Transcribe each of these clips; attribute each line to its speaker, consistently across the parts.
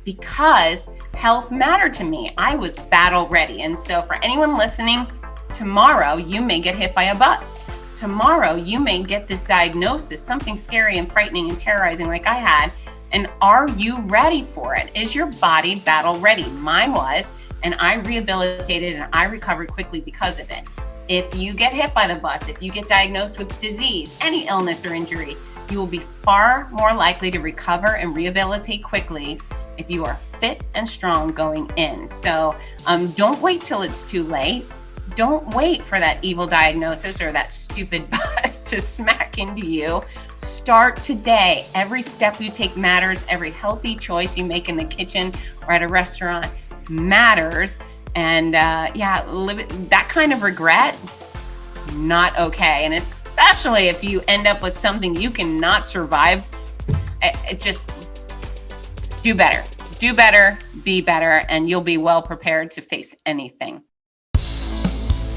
Speaker 1: because health mattered to me. I was battle ready. And so for anyone listening, tomorrow you may get hit by a bus. Tomorrow you may get this diagnosis, something scary and frightening and terrorizing like I had. And are you ready for it? Is your body battle ready? Mine was, and I rehabilitated and I recovered quickly because of it. If you get hit by the bus, if you get diagnosed with disease, any illness or injury, you will be far more likely to recover and rehabilitate quickly if you are fit and strong going in. So don't wait till it's too late. Don't wait for that evil diagnosis or that stupid bus to smack into you. Start today. Every step you take matters. Every healthy choice you make in the kitchen or at a restaurant matters. And that kind of regret, not okay. And especially if you end up with something you cannot survive, just do better. Do better, be better, and you'll be well prepared to face anything.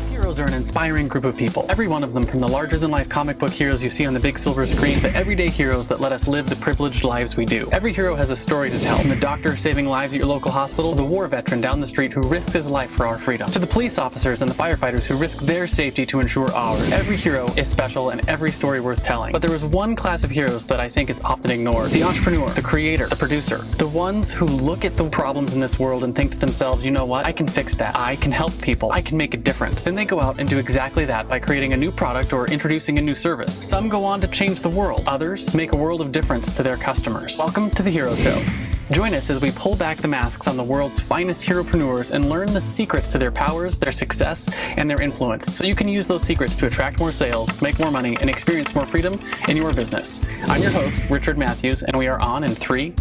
Speaker 2: Heroes are an inspiring group of people. Every one of them, from the larger-than-life comic book heroes you see on the big silver screen, to everyday heroes that let us live the privileged lives we do. Every hero has a story to tell. From the doctor saving lives at your local hospital, to the war veteran down the street who risked his life for our freedom, to the police officers and the firefighters who risked their safety to ensure ours. Every hero is special and every story worth telling. But there is one class of heroes that I think is often ignored. The entrepreneur, the creator, the producer. The ones who look at the problems in this world and think to themselves, you know what? I can fix that. I can help people. I can make a difference. Then they go out and do exactly that by creating a new product or introducing a new service. Some go on to change the world. Others make a world of difference to their customers. Welcome to The Hero Show. Join us as we pull back the masks on the world's finest heropreneurs and learn the secrets to their powers, their success, and their influence, so you can use those secrets to attract more sales, make more money, and experience more freedom in your business. I'm your host, Richard Matthews, and we are on in 3,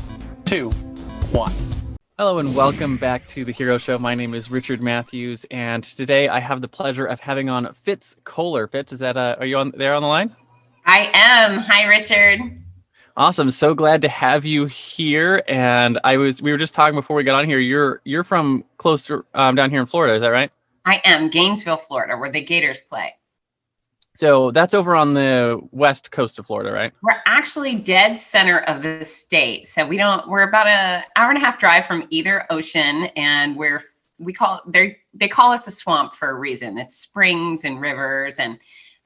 Speaker 2: 2, 1.
Speaker 3: Hello and welcome back to The Hero Show. My name is Richard Matthews, and today I have the pleasure of having on Fitz Koehler. Fitz, are you on the line?
Speaker 1: I am. Hi, Richard.
Speaker 3: Awesome. So glad to have you here. And we were just talking before we got on here. You're from close to down here in Florida, is that right?
Speaker 1: I am. Gainesville, Florida, where the Gators play.
Speaker 3: So that's over on the west coast of Florida, right?
Speaker 1: We're actually dead center of the state. So we're about an hour and a half drive from either ocean, and they call us a swamp for a reason. It's springs and rivers and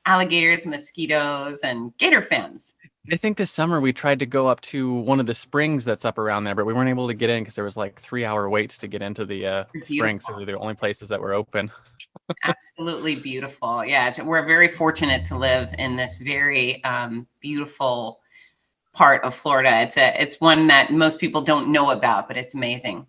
Speaker 1: alligators, mosquitoes, and gator fins.
Speaker 3: I think this summer we tried to go up to one of the springs that's up around there, but we weren't able to get in because there was like 3-hour waits to get into the springs. Those are the only places that were open.
Speaker 1: Absolutely beautiful. Yeah, we're very fortunate to live in this very beautiful part of Florida. It's one that most people don't know about, but it's amazing.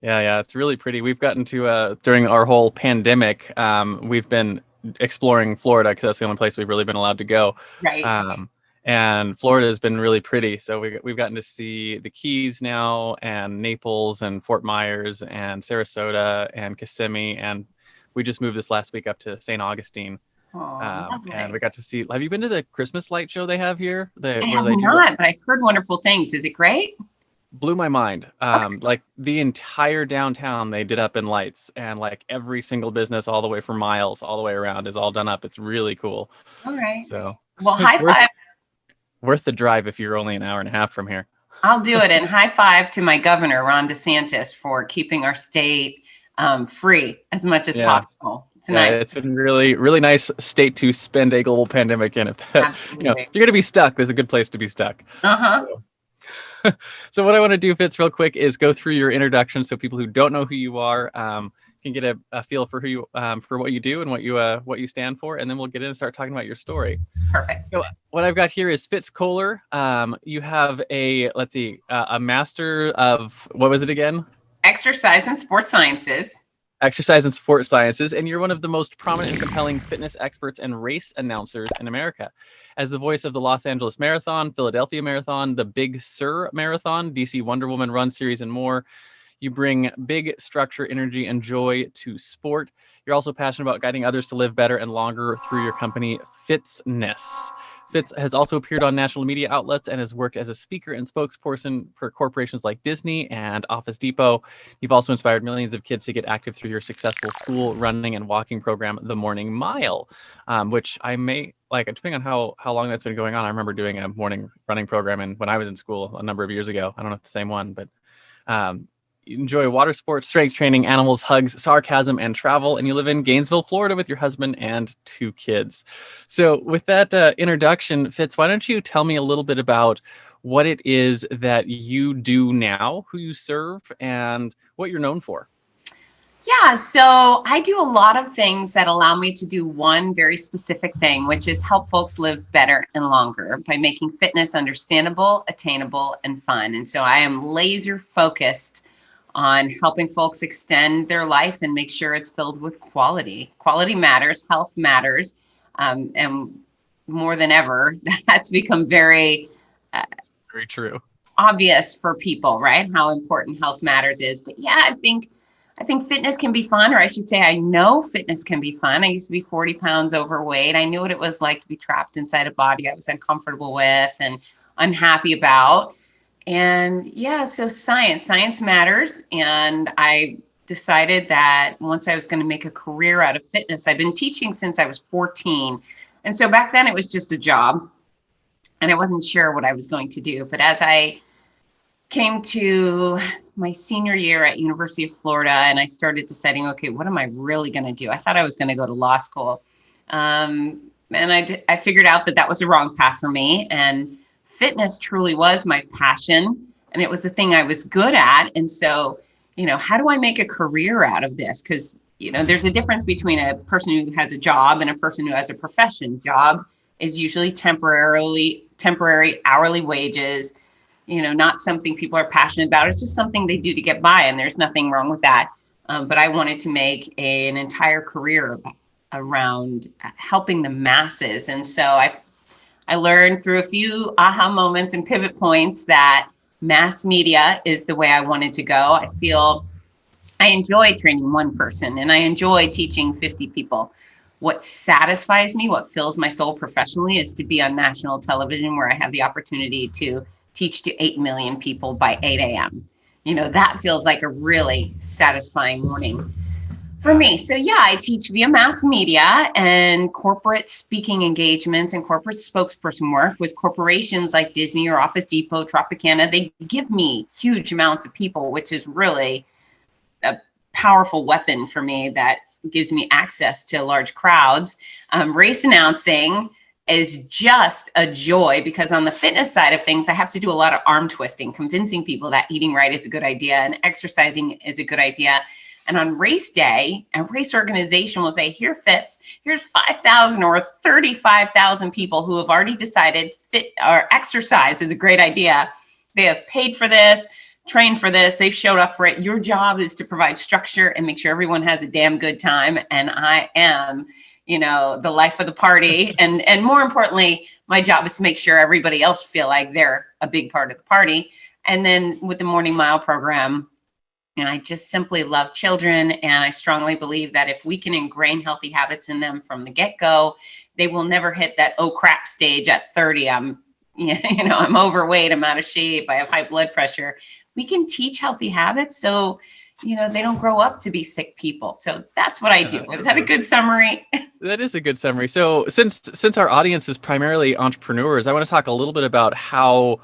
Speaker 3: Yeah, it's really pretty. We've gotten to during our whole pandemic, we've been exploring Florida because that's the only place we've really been allowed to go.
Speaker 1: Right.
Speaker 3: And Florida has been really pretty. So we've gotten to see the Keys now, and Naples, and Fort Myers, and Sarasota, and Kissimmee, and we just moved this last week up to St. Augustine. And we got to see. Have you been to the Christmas light show they have here?
Speaker 1: I have not, but I've heard wonderful things. Is it great?
Speaker 3: Blew my mind. Okay. Like the entire downtown they did up in lights, and like every single business all the way for miles all the way around is all done up. It's really cool.
Speaker 1: All right.
Speaker 3: So
Speaker 1: well, high five.
Speaker 3: Worth the drive if you're only an hour and a half from here.
Speaker 1: I'll do it. And high five to my governor, Ron DeSantis, for keeping our state free as much as possible. It's nice.
Speaker 3: It's been really, really nice state to spend a global pandemic in. If if you're going to be stuck, there's a good place to be stuck. So what I want to do, Fitz, real quick, is go through your introduction so people who don't know who you are can get a feel for who you for what you do and what you stand for, and then we'll get in and start talking about your story.
Speaker 1: Perfect.
Speaker 3: So what I've got here is Fitz Koehler. You have a master of, what was it again?
Speaker 1: Exercise and sports sciences.
Speaker 3: Exercise and sports sciences, and you're one of the most prominent and compelling fitness experts and race announcers in America. As the voice of the Los Angeles Marathon, Philadelphia Marathon, the Big Sur Marathon, DC Wonder Woman Run Series, and more, you bring big structure, energy, and joy to sport. You're also passionate about guiding others to live better and longer through your company, Fitzness. Fitz has also appeared on national media outlets and has worked as a speaker and spokesperson for corporations like Disney and Office Depot. You've also inspired millions of kids to get active through your successful school running and walking program, The Morning Mile, which I may, depending on how long that's been going on, I remember doing a morning running program when I was in school a number of years ago. I don't know if it's the same one, but You enjoy water sports, strength training, animals, hugs, sarcasm, and travel, and you live in Gainesville, Florida with your husband and 2 kids. So with that introduction, Fitz, why don't you tell me a little bit about what it is that you do now, who you serve, and what you're known for?
Speaker 1: Yeah, so I do a lot of things that allow me to do one very specific thing, which is help folks live better and longer by making fitness understandable, attainable, and fun. And so I am laser focused on helping folks extend their life and make sure it's filled with quality. Quality matters, health matters, and more than ever, that's become very
Speaker 3: very true,
Speaker 1: obvious for people, right? How important health matters is. But yeah, I think fitness can be fun, or I should say, I know fitness can be fun. I used to be 40 pounds overweight. I knew what it was like to be trapped inside a body I was uncomfortable with and unhappy about. And yeah, so science matters. And I decided that once I was going to make a career out of fitness, I've been teaching since I was 14. And so back then it was just a job and I wasn't sure what I was going to do. But as I came to my senior year at University of Florida and I started deciding, okay, what am I really going to do? I thought I was going to go to law school. And I figured out that was the wrong path for me. And fitness truly was my passion and it was the thing I was good at. And so, how do I make a career out of this? Because, there's a difference between a person who has a job and a person who has a profession. Job is usually temporary hourly wages, not something people are passionate about. It's just something they do to get by. And there's nothing wrong with that. But I wanted to make an entire career around helping the masses. And so I learned through a few aha moments and pivot points that mass media is the way I wanted to go. I feel I enjoy training one person and I enjoy teaching 50 people. What satisfies me, what fills my soul professionally is to be on national television where I have the opportunity to teach to 8 million people by 8 a.m. That feels like a really satisfying morning for me. So yeah, I teach via mass media and corporate speaking engagements and corporate spokesperson work with corporations like Disney or Office Depot, Tropicana. They give me huge amounts of people, which is really a powerful weapon for me that gives me access to large crowds. Race announcing is just a joy because on the fitness side of things, I have to do a lot of arm twisting, convincing people that eating right is a good idea and exercising is a good idea. And on race day, a race organization will say, here, Fitz, here's 5,000 or 35,000 people who have already decided fit or exercise is a great idea. They have paid for this, trained for this, they've showed up for it. Your job is to provide structure and make sure everyone has a damn good time. And I am, the life of the party. And more importantly, my job is to make sure everybody else feel like they're a big part of the party. And then with the Morning Mile program, and I just simply love children. And I strongly believe that if we can ingrain healthy habits in them from the get-go, they will never hit that, oh crap stage at 30. I'm overweight, I'm out of shape, I have high blood pressure. We can teach healthy habits so, they don't grow up to be sick people. So that's what I do. Is that a good summary?
Speaker 3: That is a good summary. So since our audience is primarily entrepreneurs, I want to talk a little bit about how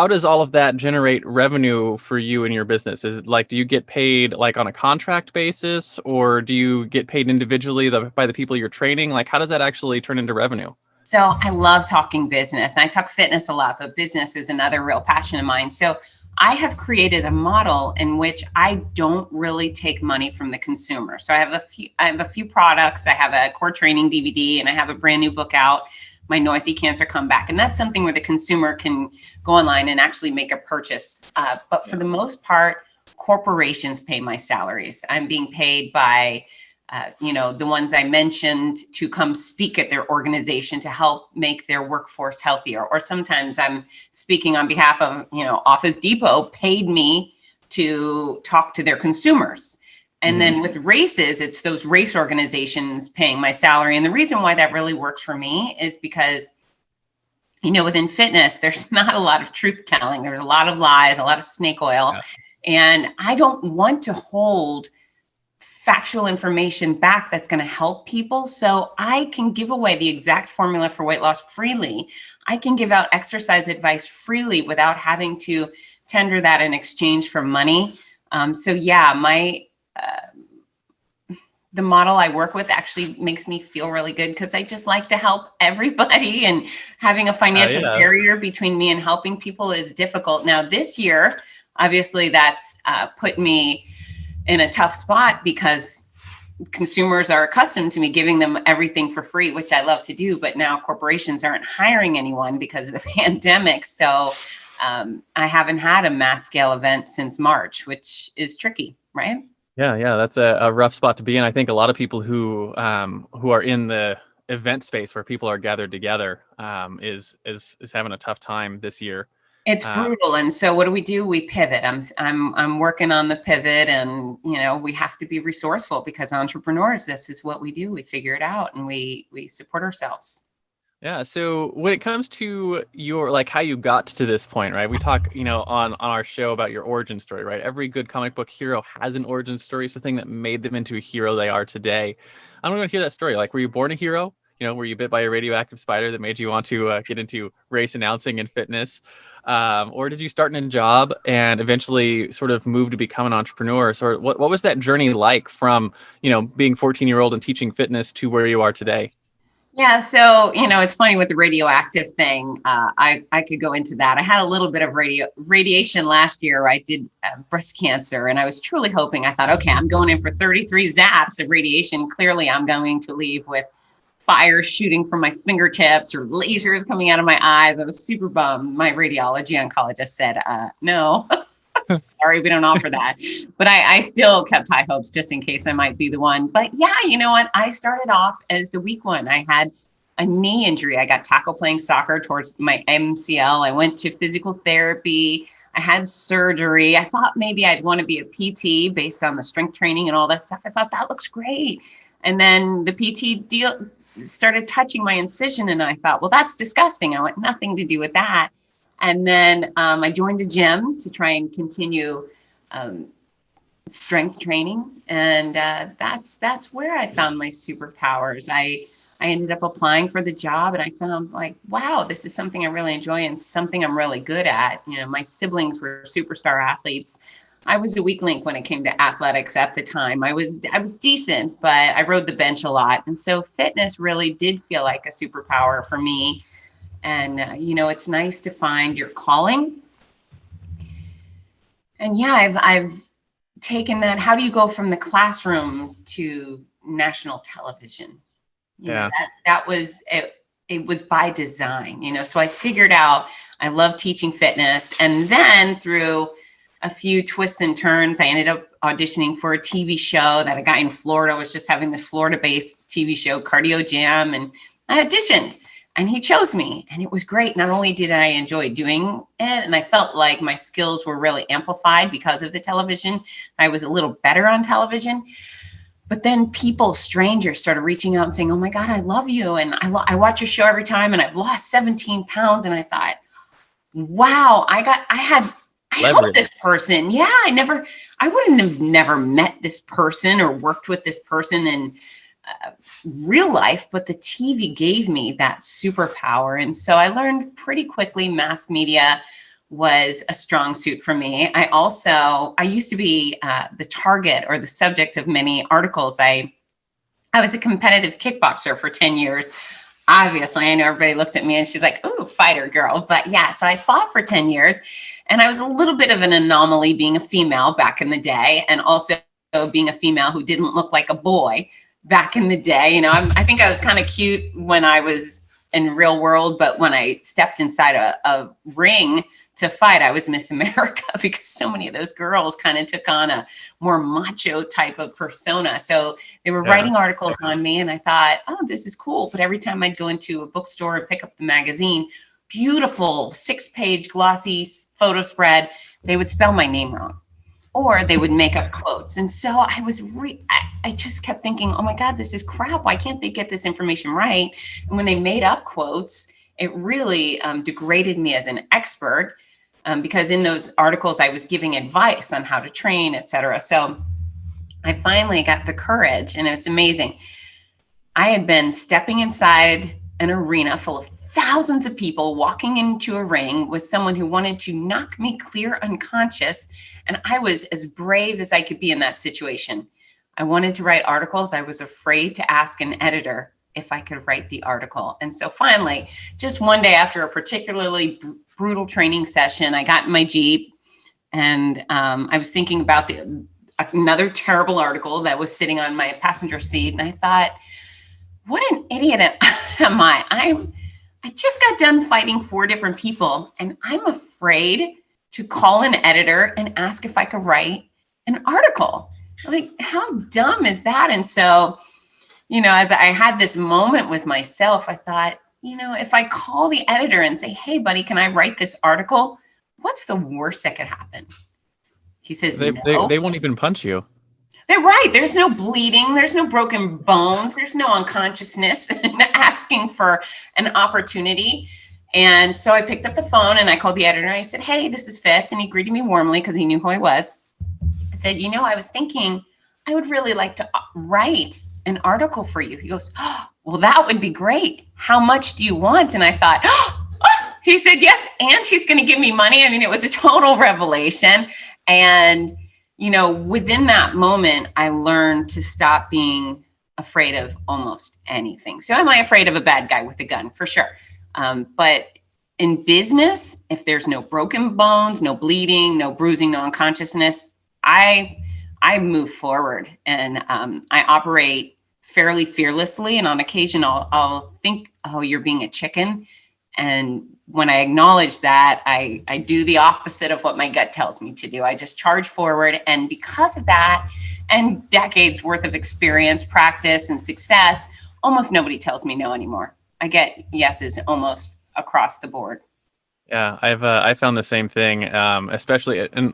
Speaker 3: does all of that generate revenue for you and your business? Is it like, do you get paid like on a contract basis or do you get paid individually by the people you're training? Like, how does that actually turn into revenue?
Speaker 1: So I love talking business and I talk fitness a lot, but business is another real passion of mine. So I have created a model in which I don't really take money from the consumer. So I have a few products. I have a core training DVD and I have a brand new book out, My Noisy Cancer Comeback. And that's something where the consumer can go online and actually make a purchase. But for the most part, corporations pay my salaries. I'm being paid by the ones I mentioned to come speak at their organization to help make their workforce healthier. Or sometimes I'm speaking on behalf of, Office Depot paid me to talk to their consumers. And then with races, it's those race organizations paying my salary. And the reason why that really works for me is because, within fitness, there's not a lot of truth telling. There's a lot of lies, a lot of snake oil. Yeah. And I don't want to hold factual information back that's going to help people. So I can give away the exact formula for weight loss freely. I can give out exercise advice freely without having to tender that in exchange for money. So yeah, the model I work with actually makes me feel really good because I just like to help everybody, and having a financial barrier between me and helping people is difficult. Now this year, obviously that's put me in a tough spot because consumers are accustomed to me giving them everything for free, which I love to do, but now corporations aren't hiring anyone because of the pandemic. So I haven't had a mass scale event since March, which is tricky, right?
Speaker 3: Yeah, that's a rough spot to be in. I think a lot of people who are in the event space where people are gathered together is having a tough time this year.
Speaker 1: It's brutal, and so what do? We pivot. I'm working on the pivot, and we have to be resourceful because entrepreneurs, this is what we do. We figure it out, and we support ourselves.
Speaker 3: Yeah. So when it comes to your, like, how you got to this point, right? We talk, on our show about your origin story, right? Every good comic book hero has an origin story, something that made them into a hero they are today. I'm going to hear that story. Like, were you born a hero? Were you bit by a radioactive spider that made you want to get into race announcing and fitness? Or did you start in a job and eventually sort of move to become an entrepreneur? So what was that journey like from, being 14-year-old and teaching fitness to where you are today?
Speaker 1: Yeah, so it's funny with the radioactive thing. I could go into that. I had a little bit of radiation last year. I did breast cancer, and I was truly hoping. I thought, okay, I'm going in for 33 zaps of radiation. Clearly, I'm going to leave with fire shooting from my fingertips or lasers coming out of my eyes. I was super bummed. My radiology oncologist said, no. Sorry, we don't offer that. But I still kept high hopes just in case I might be the one. But yeah, you know what? I started off as the weak one. I had a knee injury. I got tackled playing soccer towards my MCL. I went to physical therapy. I had surgery. I thought maybe I'd want to be a PT based on the strength training and all that stuff. I thought that looks great. And then the PT deal started touching my incision, and I thought, well, that's disgusting. I want nothing to do with that. And then I joined a gym to try and continue strength training. And that's where I found my superpowers. I ended up applying for the job, and I found, like, wow, this is something I really enjoy and something I'm really good at. My siblings were superstar athletes. I was a weak link when it came to athletics at the time. I was decent, but I rode the bench a lot. And so fitness really did feel like a superpower for me. And, it's nice to find your calling. And yeah, I've taken that. How do you go from the classroom to national television? That was, it was by design, so I figured out I love teaching fitness. And then through a few twists and turns, I ended up auditioning for a TV show that a guy in Florida was just having this Florida-based TV show, Cardio Jam. And I auditioned. And he chose me, and it was great. Not only did I enjoy doing it, and I felt like my skills were really amplified because of the television. I was a little better on television. But then strangers started reaching out and saying, oh my God, I love you. And I watch your show every time, and I've lost 17 pounds. And I thought, wow, I helped this person. Yeah, I wouldn't have never met this person or worked with this person in real life, but the TV gave me that superpower. And so I learned pretty quickly mass media was a strong suit for me. I used to be the target or the subject of many articles. I was a competitive kickboxer for 10 years. Obviously, I know everybody looks at me and she's like, ooh, fighter girl. But yeah, so I fought for 10 years, and I was a little bit of an anomaly being a female back in the day, and also being a female who didn't look like a boy back in the day. I think I was kind of cute when I was in real world, but when I stepped inside a ring to fight, I was Miss America because so many of those girls kind of took on a more macho type of persona. So they were writing articles on me, and I thought, oh, this is cool. But every time I'd go into a bookstore and pick up the magazine, beautiful 6-page glossy photo spread, they would spell my name wrong, or they would make up quotes. And so I just kept thinking, oh my God, this is crap. Why can't they get this information right? And when they made up quotes, it really degraded me as an expert, because in those articles, I was giving advice on how to train, et cetera. So I finally got the courage, and it's amazing. I had been stepping inside an arena full of thousands of people walking into a ring with someone who wanted to knock me clear unconscious. And I was as brave as I could be in that situation. I wanted to write articles. I was afraid to ask an editor if I could write the article. And so finally, just one day after a particularly brutal training session, I got in my Jeep and I was thinking about another terrible article that was sitting on my passenger seat. And I thought, what an idiot am I? I just got done fighting 4 different people, and I'm afraid to call an editor and ask if I could write an article. Like, how dumb is that? And so, as I had this moment with myself, I thought, if I call the editor and say, hey, buddy, can I write this article? What's the worst that could happen? He says, no.
Speaker 3: They won't even punch you.
Speaker 1: They're right. There's no bleeding. There's no broken bones. There's no unconsciousness. Asking for an opportunity. And so I picked up the phone and I called the editor and I said, hey, this is Fitz. And he greeted me warmly because he knew who I was. I said, I was thinking I would really like to write an article for you. He goes, oh, well, that would be great. How much do you want? And I thought, he said, yes. And she's going to give me money. I mean, it was a total revelation. And within that moment, I learned to stop being afraid of almost anything. So am I afraid of a bad guy with a gun? For sure. But in business, if there's no broken bones, no bleeding, no bruising, no unconsciousness, I move forward and I operate fairly fearlessly. And on occasion, I'll think, oh, you're being a chicken. And when I acknowledge that, I do the opposite of what my gut tells me to do. I just charge forward. And because of that, and decades worth of experience, practice, and success, almost nobody tells me no anymore. I get yeses almost across the board.
Speaker 3: Yeah, I found the same thing, especially, and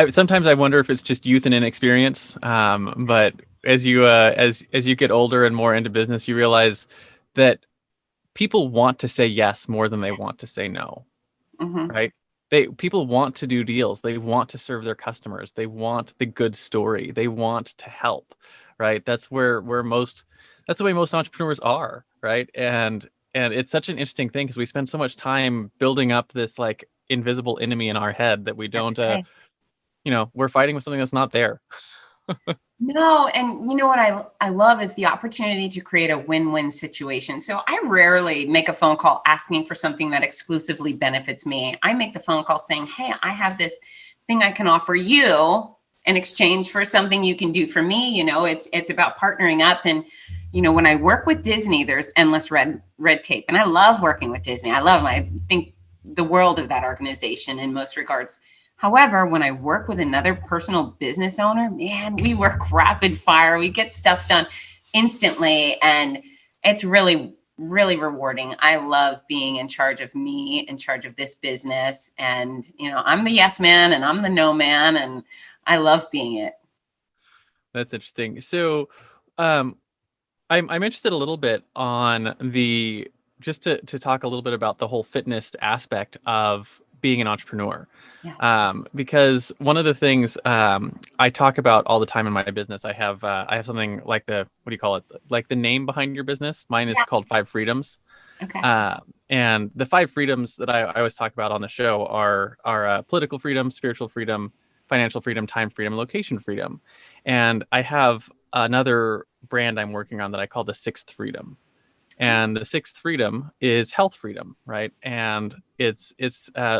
Speaker 3: sometimes I wonder if it's just youth and inexperience. But as you get older and more into business, you realize that people want to say yes more than they want to say no, right? People want to do deals. They want to serve their customers. They want the good story. They want to help, right? That's the way most entrepreneurs are, right? And it's such an interesting thing because we spend so much time building up this like invisible enemy in our head that we don't, we're fighting with something that's not there.
Speaker 1: No, and what I love is the opportunity to create a win-win situation. So I rarely make a phone call asking for something that exclusively benefits me. I make the phone call saying, hey, I have this thing I can offer you in exchange for something you can do for me. It's about partnering up. And, when I work with Disney, there's endless red tape. And I love working with Disney. I think the world of that organization in most regards. However, when I work with another personal business owner, man, we work rapid fire. We get stuff done instantly. And it's really, really rewarding. I love being in charge of me, in charge of this business. And, I'm the yes man and I'm the no man. And I love being it.
Speaker 3: That's interesting. So I'm interested a little bit on just to talk a little bit about the whole fitness aspect of being an entrepreneur. Yeah. Because one of the things I talk about all the time in my business, I have something like like the name behind your business. Mine is called 5 Freedoms. Okay. And the 5 freedoms that I always talk about on the show are political freedom, spiritual freedom, financial freedom, time freedom, location freedom. And I have another brand I'm working on that I call the 6th freedom. And the 6th freedom is health freedom, right? And it's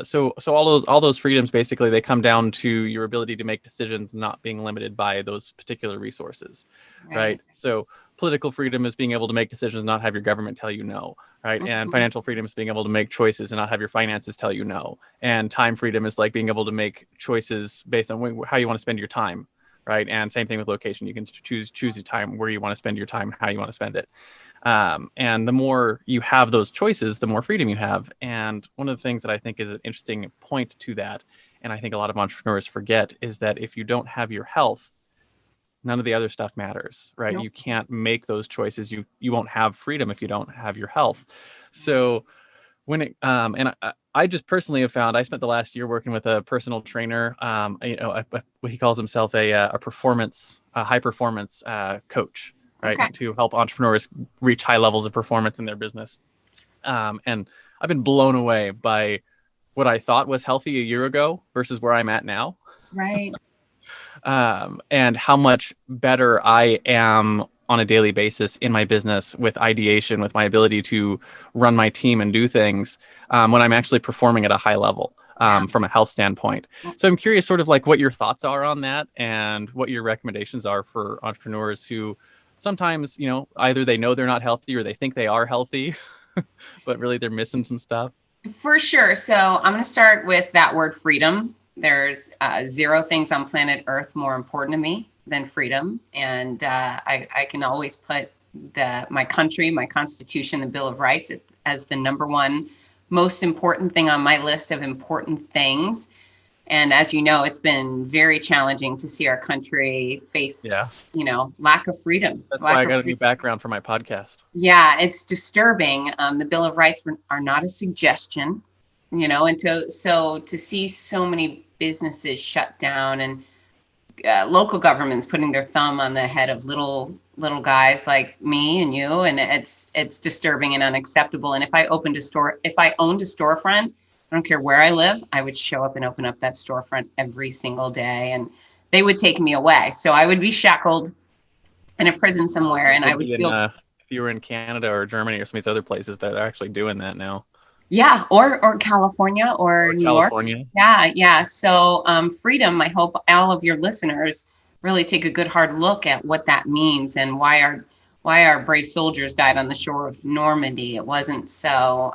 Speaker 3: so all those freedoms, basically, they come down to your ability to make decisions, not being limited by those particular resources, right? So political freedom is being able to make decisions, not have your government tell you no, right? Mm-hmm. And financial freedom is being able to make choices and not have your finances tell you no. And time freedom is like being able to make choices based on how you want to spend your time, right? And same thing with location. You can choose your time, where you want to spend your time, how you want to spend it. And the more you have those choices, the more freedom you have. And one of the things that I think is an interesting point to that, and I think a lot of entrepreneurs forget, is that if you don't have your health, none of the other stuff matters, right? Nope. You can't make those choices. You won't have freedom if you don't have your health. So when it, and I just personally have found, I spent the last year working with a personal trainer, he calls himself a high performance coach, right? Okay. To help entrepreneurs reach high levels of performance in their business. And I've been blown away by what I thought was healthy a year ago versus where I'm at now.
Speaker 1: Right.
Speaker 3: And how much better I am on a daily basis in my business with ideation, with my ability to run my team and do things when I'm actually performing at a high level from a health standpoint. So I'm curious sort of like what your thoughts are on that and what your recommendations are for entrepreneurs who sometimes, either they know they're not healthy or they think they are healthy, but really they're missing some stuff.
Speaker 1: For sure. So I'm going to start with that word freedom. There's 0 things on planet Earth more important to me than freedom. And I can always put my country, my Constitution, the Bill of Rights as the number one most important thing on my list of important things. And as you know, it's been very challenging to see our country face, lack of freedom.
Speaker 3: That's why I got a new background for my podcast.
Speaker 1: Yeah, it's disturbing. The Bill of Rights are not a suggestion, and to see so many businesses shut down and local governments putting their thumb on the head of little guys like me and you, and it's disturbing and unacceptable. And if I owned a storefront, I don't care where I live, I would show up and open up that storefront every single day, and they would take me away. So I would be shackled in a prison somewhere, and I would feel. If
Speaker 3: you were in Canada or Germany or some of these other places, that they're actually doing that now.
Speaker 1: Yeah, or California or New
Speaker 3: California.
Speaker 1: York. Yeah. So freedom. I hope all of your listeners really take a good hard look at what that means and why our brave soldiers died on the shore of Normandy. It wasn't so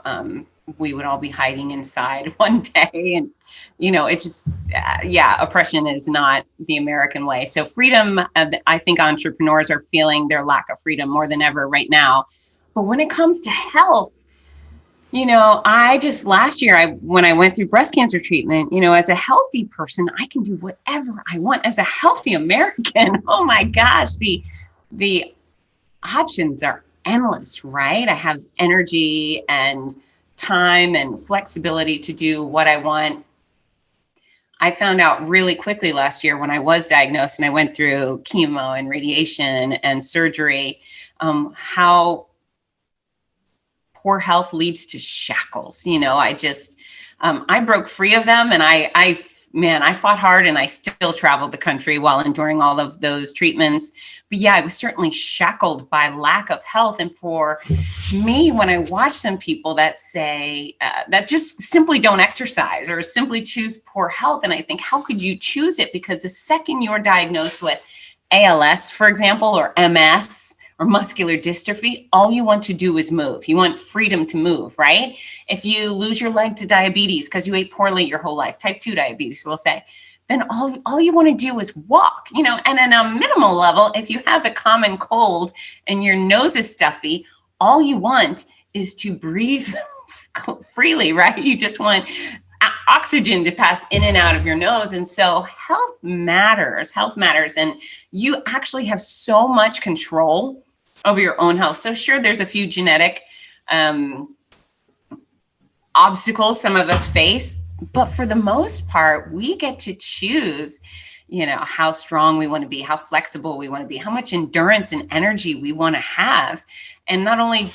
Speaker 1: we would all be hiding inside one day, and it just oppression is not the American way. So freedom. I think entrepreneurs are feeling their lack of freedom more than ever right now. But when it comes to health, last year, when I went through breast cancer treatment, as a healthy person, I can do whatever I want as a healthy American. Oh my gosh, the options are endless, right? I have energy and time and flexibility to do what I want. I found out really quickly last year when I was diagnosed and I went through chemo and radiation and surgery, how poor health leads to shackles. I broke free of them, and I fought hard, and I still traveled the country while enduring all of those treatments. But yeah, I was certainly shackled by lack of health. And for me, when I watch some people that say that just simply don't exercise or simply choose poor health, and I think, how could you choose it? Because the second you're diagnosed with ALS, for example, or MS, or muscular dystrophy, all you want to do is move. You want freedom to move, right? If you lose your leg to diabetes because you ate poorly your whole life, type 2 diabetes, we'll say, then all you want to do is walk, and on a minimal level, if you have a common cold and your nose is stuffy, all you want is to breathe freely, right? You just want oxygen to pass in and out of your nose. And so health matters. And you actually have so much control over your own health. So sure, there's a few genetic obstacles some of us face, but for the most part, we get to choose, how strong we want to be, how flexible we want to be, how much endurance and energy we want to have. And not only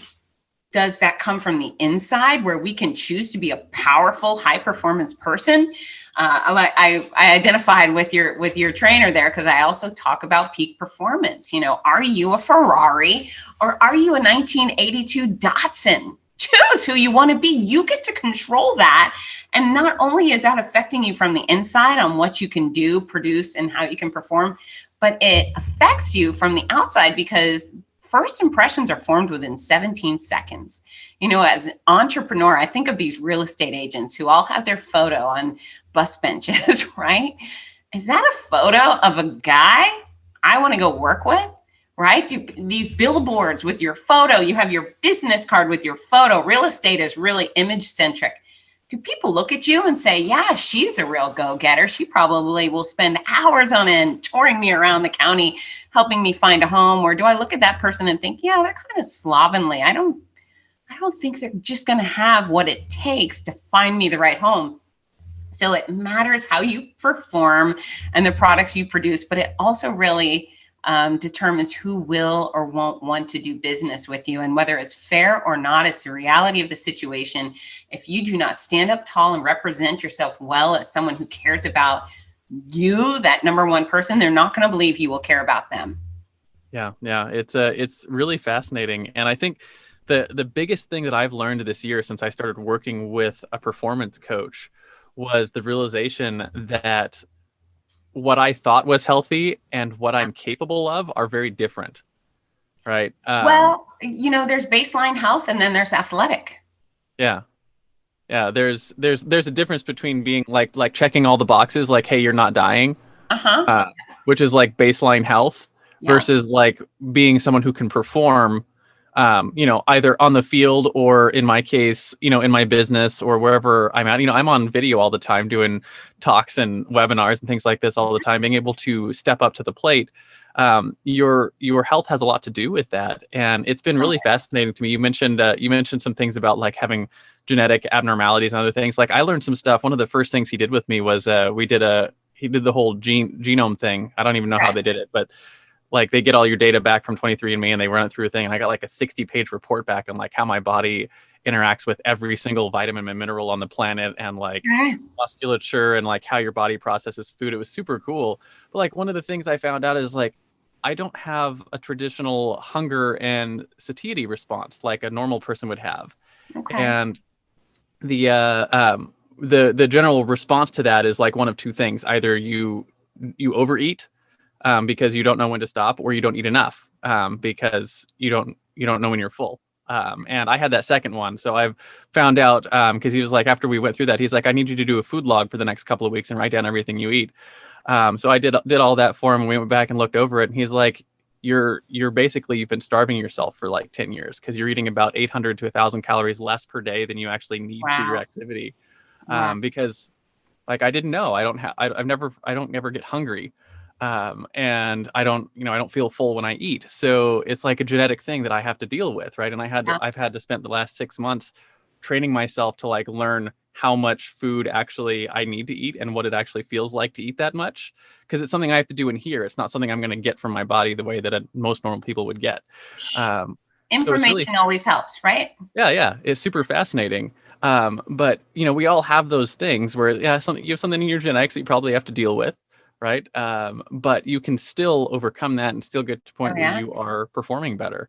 Speaker 1: does that come from the inside, where we can choose to be a powerful, high performance person? I identified with your trainer there, because I also talk about peak performance. Are you a Ferrari or are you a 1982 Datsun? Choose who you want to be. You get to control that. And not only is that affecting you from the inside on what you can do, produce, and how you can perform, but it affects you from the outside, because first impressions are formed within 17 seconds. As an entrepreneur, I think of these real estate agents who all have their photo on bus benches, right? Is that a photo of a guy I want to go work with, right? Do these billboards with your photo, you have your business card with your photo. Real estate is really image centric. Do people look at you and say, yeah, she's a real go-getter. She probably will spend hours on end touring me around the county, helping me find a home? Or do I look at that person and think, yeah, they're kind of slovenly. I don't think they're just going to have what it takes to find me the right home. So it matters how you perform and the products you produce, but it also really determines who will or won't want to do business with you. And whether it's fair or not, it's the reality of the situation. If you do not stand up tall and represent yourself well as someone who cares about you, that number one person, they're not going to believe you will care about them.
Speaker 3: Yeah, it's really fascinating, and I think the biggest thing that I've learned this year since I started working with a performance coach was the realization that what I thought was healthy and what I'm capable of are very different, right?
Speaker 1: Well, there's baseline health and then there's athletic.
Speaker 3: Yeah. Yeah, there's a difference between being like checking all the boxes, like, hey, you're not dying, which is like baseline health, versus like being someone who can perform, either on the field or in my case, in my business or wherever I'm at. I'm on video all the time doing talks and webinars and things like this all the time. Being able to step up to the plate, your health has a lot to do with that, and it's been really fascinating to me. You mentioned some things about like having genetic abnormalities and other things. Like I learned some stuff. One of the first things he did with me was he did the whole genome thing. I don't even know how they did it, but like they get all your data back from 23andMe and they run it through a thing. And I got like a 60-page report back on like how my body interacts with every single vitamin and mineral on the planet, and like musculature, and like how your body processes food. It was super cool. But like one of the things I found out is like, I don't have a traditional hunger and satiety response like a normal person would have. And the general response to that is like one of two things: either you overeat because you don't know when to stop, or you don't eat enough because you don't know when you're full. And I had that second one. So I've found out, because he was like, after we went through that, he's like, I need you to do a food log for the next couple of weeks and write down everything you eat. So I did all that for him, and we went back and looked over it, and he's like, you've been starving yourself for like 10 years because you're eating about 800 to 1,000 calories less per day than you actually need for your activity. Because like I didn't know, I don't never get hungry. And I don't feel full when I eat. So it's like a genetic thing that I have to deal with. Right. And I've had to spend the last 6 months training myself to like learn how much food actually I need to eat and what it actually feels like to eat that much. Because it's something I have to do in here. It's not something I'm going to get from my body the way that most normal people would get.
Speaker 1: Information always helps, right?
Speaker 3: Yeah. It's super fascinating. But we all have those things where you have something in your genetics that you probably have to deal with. Right. But you can still overcome that and still get to the point where you are performing better.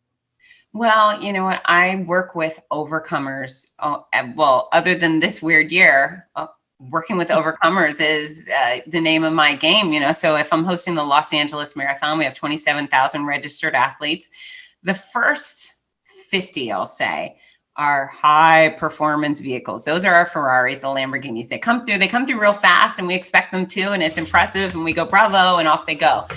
Speaker 1: Well, you know what? I work with overcomers. Other than this weird year, working with overcomers is the name of my game. So if I'm hosting the Los Angeles Marathon, we have 27,000 registered athletes. The first 50, I'll say, are high performance vehicles. Those are our Ferraris, the Lamborghinis. They come through real fast, and we expect them to, and it's impressive, and we go, bravo, and off they go.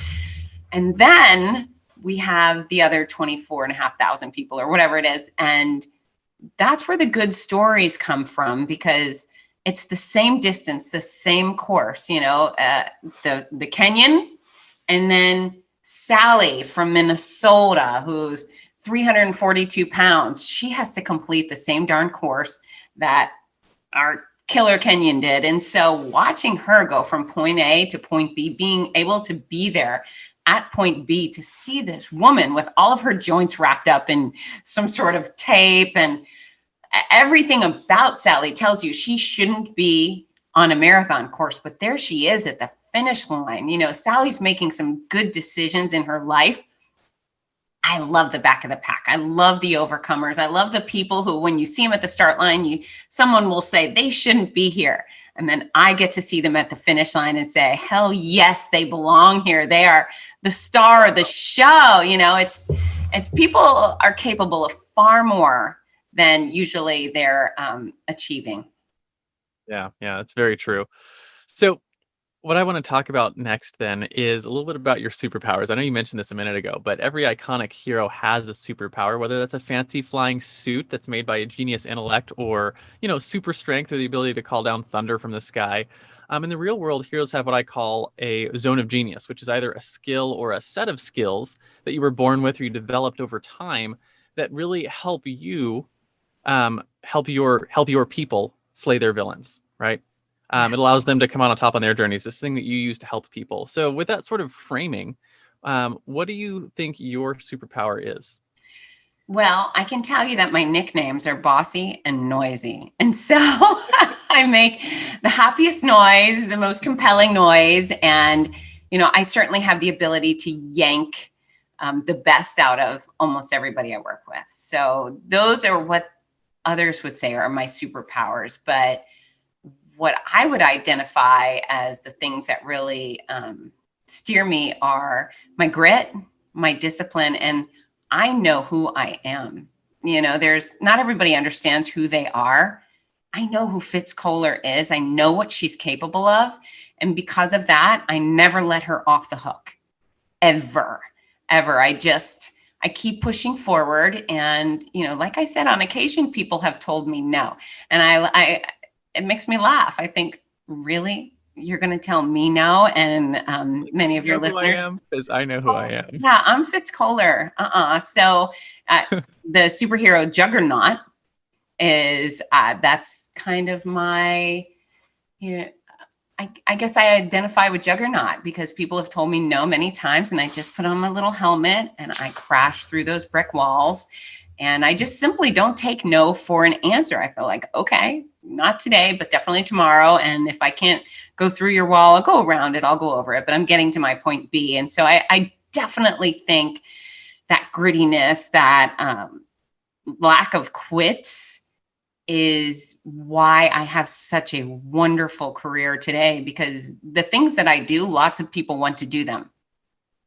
Speaker 1: And then we have the other 24,500 people or whatever it is. And that's where the good stories come from, because it's the same distance, the same course, the Kenyan, and then Sally from Minnesota, who's 342 pounds. She has to complete the same darn course that our killer Kenyan did. And so watching her go from point A to point B, being able to be there at point B, to see this woman with all of her joints wrapped up in some sort of tape, and everything about Sally tells you she shouldn't be on a marathon course, but there she is at the finish line. Sally's making some good decisions in her life. I love the back of the pack. I love the overcomers. I love the people who, when you see them at the start line, someone will say they shouldn't be here. And then I get to see them at the finish line and say, hell yes, they belong here. They are the star of the show. It's people are capable of far more than usually they're achieving.
Speaker 3: Yeah, it's very true. So what I want to talk about next then is a little bit about your superpowers. I know you mentioned this a minute ago, but every iconic hero has a superpower, whether that's a fancy flying suit that's made by a genius intellect, or, super strength, or the ability to call down thunder from the sky. In the real world, heroes have what I call a zone of genius, which is either a skill or a set of skills that you were born with or you developed over time that really help you, help your people slay their villains, right? It allows them to come out on top on their journeys, this thing that you use to help people. So with that sort of framing, What do you think your superpower is?
Speaker 1: Well, I can tell you that my nicknames are Bossy and Noisy. And so I make the happiest noise, the most compelling noise. And, I certainly have the ability to yank the best out of almost everybody I work with. So those are what others would say are my superpowers. But what I would identify as the things that really steer me are my grit, my discipline, and I know who I am. There's not everybody understands who they are. I know who Fitz Koehler is. I know what she's capable of. And because of that, I never let her off the hook, ever. I keep pushing forward. And, like I said, on occasion, people have told me no. And it makes me laugh. I think, really? You're going to tell me no? And many of your listeners.
Speaker 3: Because I know who I am.
Speaker 1: Yeah, I'm Fitz Koehler. So the superhero Juggernaut is, that's kind of my, I guess I identify with Juggernaut because people have told me no many times, and I just put on my little helmet and I crash through those brick walls. And I just simply don't take no for an answer. I feel like, okay, not today, but definitely tomorrow. And if I can't go through your wall, I'll go around it, I'll go over it, but I'm getting to my point B. And so I definitely think that grittiness, that lack of quits is why I have such a wonderful career today, because the things that I do, lots of people want to do them.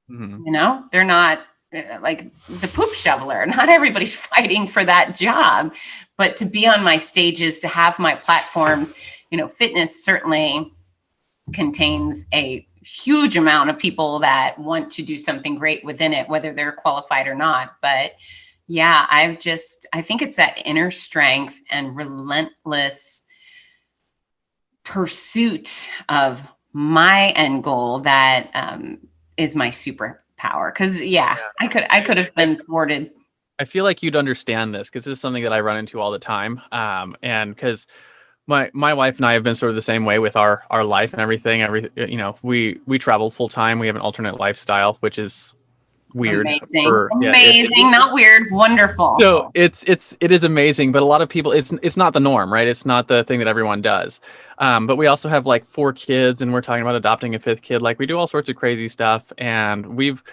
Speaker 1: Mm-hmm. They're not like the poop shoveler. Not everybody's fighting for that job, but to be on my stages, to have my platforms, fitness certainly contains a huge amount of people that want to do something great within it, whether they're qualified or not. But yeah, I think it's that inner strength and relentless pursuit of my end goal that is my superpower. Because I could have been thwarted.
Speaker 3: I feel like you'd understand this because this is something that I run into all the time. And because my wife and I have been sort of the same way with our life and everything. We travel full time. We have an alternate lifestyle, which is weird.
Speaker 1: Amazing, not weird, wonderful.
Speaker 3: So it is amazing, but a lot of people, it's not the norm, right? It's not the thing that everyone does. But we also have like 4 kids, and we're talking about adopting a 5th kid. Like, we do all sorts of crazy stuff, and we've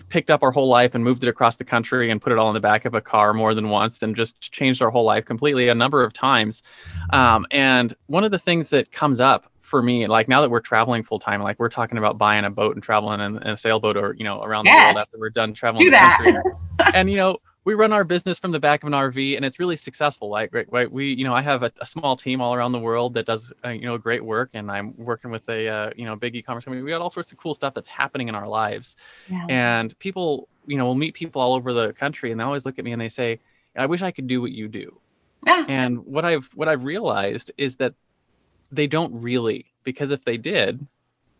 Speaker 3: picked up our whole life and moved it across the country and put it all in the back of a car more than once, and just changed our whole life completely a number of times. And one of the things that comes up for me, like now that we're traveling full time, like we're talking about buying a boat and traveling in a sailboat or, around the world after we're done traveling the country. And, we run our business from the back of an RV, and it's really successful. Like, right, we, I have a small team all around the world that does, great work. And I'm working with a, big e-commerce company. We got all sorts of cool stuff that's happening in our lives. Yeah. And people, we'll meet people all over the country, and they always look at me and they say, I wish I could do what you do. Yeah. And what I've realized is that they don't really, because if they did,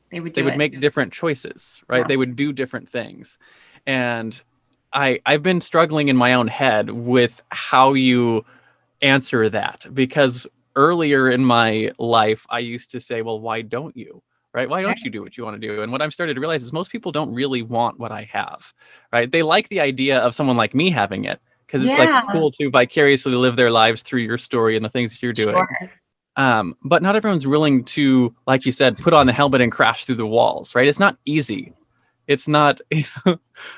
Speaker 3: they would make different choices, right? Yeah. They would do different things. And I've been struggling in my own head with how you answer that, because earlier in my life, I used to say, well, why don't you? Right? Why don't you do what you want to do? And what I'm starting to realize is most people don't really want what I have, right? They like the idea of someone like me having it, because it's like cool to vicariously live their lives through your story and the things that you're doing. Sure. But not everyone's willing to, like you said, put on the helmet and crash through the walls, right? It's not easy. It's not,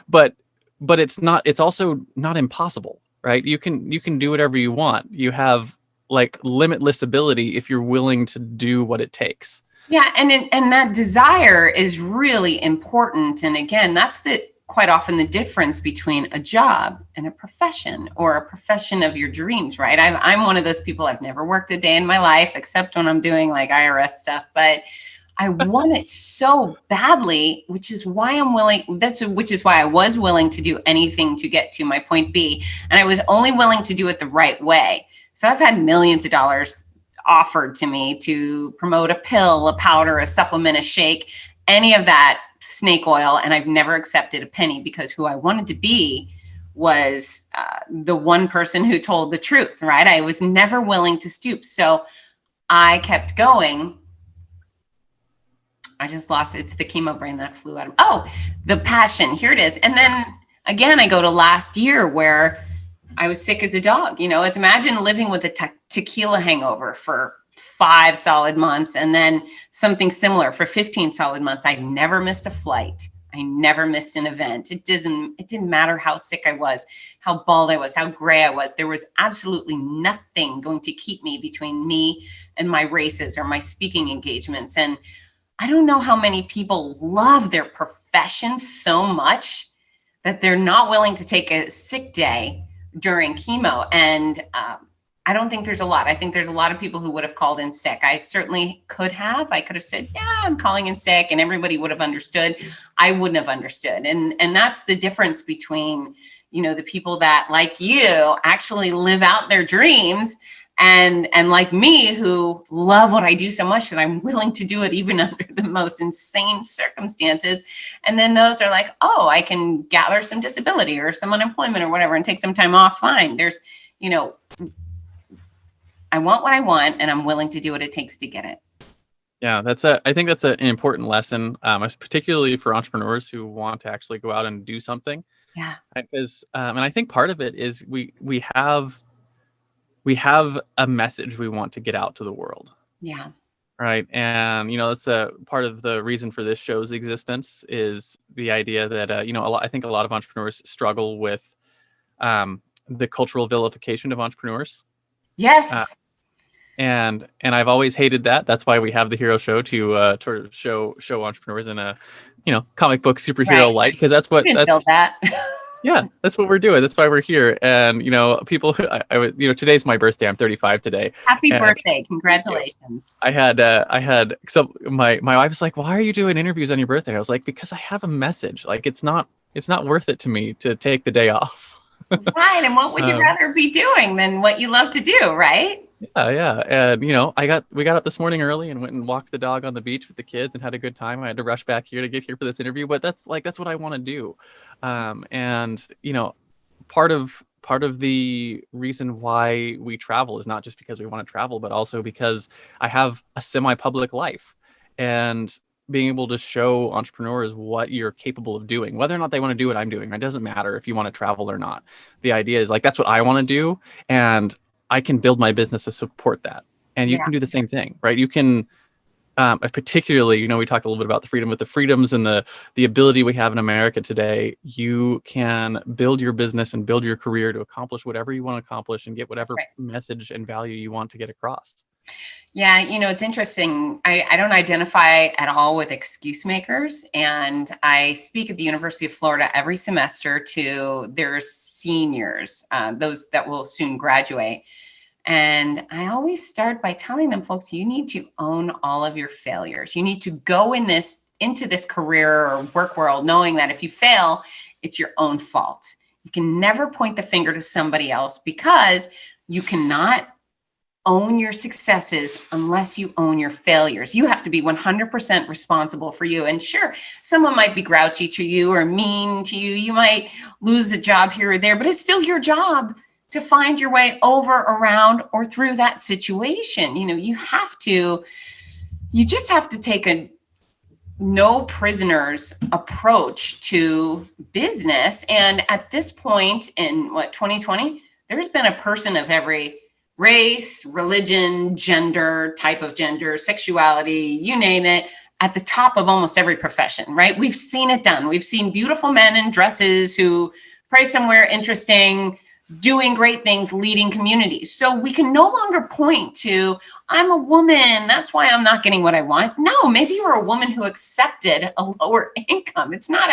Speaker 3: but it's also not impossible, right? You can do whatever you want. You have like limitless ability if you're willing to do what it takes.
Speaker 1: Yeah. And that desire is really important. And again, that's quite often the difference between a job and a profession, or a profession of your dreams, right? I'm one of those people. I've never worked a day in my life, except when I'm doing like IRS stuff, but I want it so badly, which is why which is why I was willing to do anything to get to my point B. And I was only willing to do it the right way. So I've had millions of dollars offered to me to promote a pill, a powder, a supplement, a shake, any of that snake oil. And I've never accepted a penny, because who I wanted to be was the one person who told the truth, right? I was never willing to stoop. So I kept going I just lost it. It's the chemo brain that flew out of. Oh, the passion. Here it is. And then again, I go to last year where I was sick as a dog. You know, it's imagine living with a tequila hangover for 5 solid months and then something similar for 15 solid months. I never missed a flight. I never missed an event. It didn't matter how sick I was, how bald I was, how gray I was. There was absolutely nothing going to keep me between me and my races or my speaking engagements. And I don't know how many people love their profession so much that they're not willing to take a sick day during chemo. And I don't think there's a lot. I think there's a lot of people who would have called in sick. I certainly could have. I could have said, yeah, I'm calling in sick, and everybody would have understood. I wouldn't have understood. And that's the difference between, you know, the people that, like you, actually live out their dreams and like me, who love what I do so much that I'm willing to do it even under the most insane circumstances. And then those are like, oh, I can gather some disability or some unemployment or whatever and take some time off. Fine. There's, you know, I want what I want, and I'm willing to do what it takes to get it.
Speaker 3: Yeah, I think that's an important lesson, particularly for entrepreneurs who want to actually go out and do something.
Speaker 1: Yeah.
Speaker 3: Because, and I think part of it is we have a message we want to get out to the world.
Speaker 1: Yeah.
Speaker 3: Right. And, you know, that's a part of the reason for this show's existence is the idea that, you know, I think a lot of entrepreneurs struggle with the cultural vilification of entrepreneurs.
Speaker 1: Yes.
Speaker 3: And I've always hated that. That's why we have the Hero Show to show entrepreneurs in a, you know, comic book superhero light, because that's what yeah, that's what we're doing. That's why we're here. And, you know, people, you know, today's my birthday. I'm 35 today.
Speaker 1: Happy birthday. Congratulations.
Speaker 3: So my wife was like, why are you doing interviews on your birthday? I was like, because I have a message. Like, it's not worth it to me to take the day off.
Speaker 1: Right. And what would you rather be doing than what you love to do, right?
Speaker 3: Yeah. And, you know, we got up this morning early and went and walked the dog on the beach with the kids and had a good time. I had to rush back here to get here for this interview, but that's what I want to do. And, you know, part of the reason why we travel is not just because we want to travel, but also because I have a semi-public life, and being able to show entrepreneurs what you're capable of doing, whether or not they want to do what I'm doing. It doesn't matter if you want to travel or not. The idea is like, that's what I want to do, and I can build my business to support that. And you can do the same thing, right? You can, particularly, you know, we talked a little bit about the freedom, with the freedoms and the ability we have in America today. You can build your business and build your career to accomplish whatever you want to accomplish and get whatever message and value you want to get across.
Speaker 1: Yeah, you know, it's interesting. I don't identify at all with excuse makers. And I speak at the University of Florida every semester to their seniors, those that will soon graduate. And I always start by telling them, folks, you need to own all of your failures. You need to go into this career or work world knowing that if you fail, it's your own fault. You can never point the finger to somebody else, because you cannot own your successes unless you own your failures. You have to be 100% responsible for you. And sure, someone might be grouchy to you or mean to you. You might lose a job here or there, but it's still your job to find your way over, around, or through that situation. You know, you just have to take a no prisoners approach to business. And at this point in 2020, there's been a person of every race, religion, gender, type of gender, sexuality, you name it, at the top of almost every profession, right? We've seen it done. We've seen beautiful men in dresses who pray somewhere interesting, doing great things, leading communities. So we can no longer point to, I'm a woman, that's why I'm not getting what I want. No, maybe you're a woman who accepted a lower income. It's not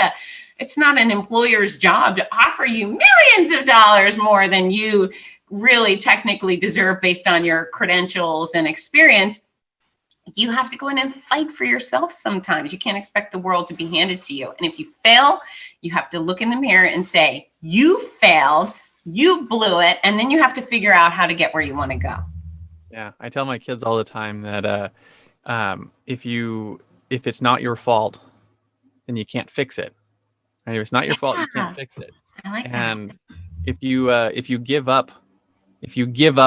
Speaker 1: an employer's job to offer you millions of dollars more than you really technically deserve based on your credentials and experience. You have to go in and fight for yourself sometimes. You can't expect the world to be handed to you. And if you fail, you have to look in the mirror and say, you failed, you blew it, and then you have to figure out how to get where you want to go.
Speaker 3: Yeah, I tell my kids all the time that if it's not your fault, then you can't fix it. And if it's not your fault, you can't fix it.
Speaker 1: I like that.
Speaker 3: And if you give up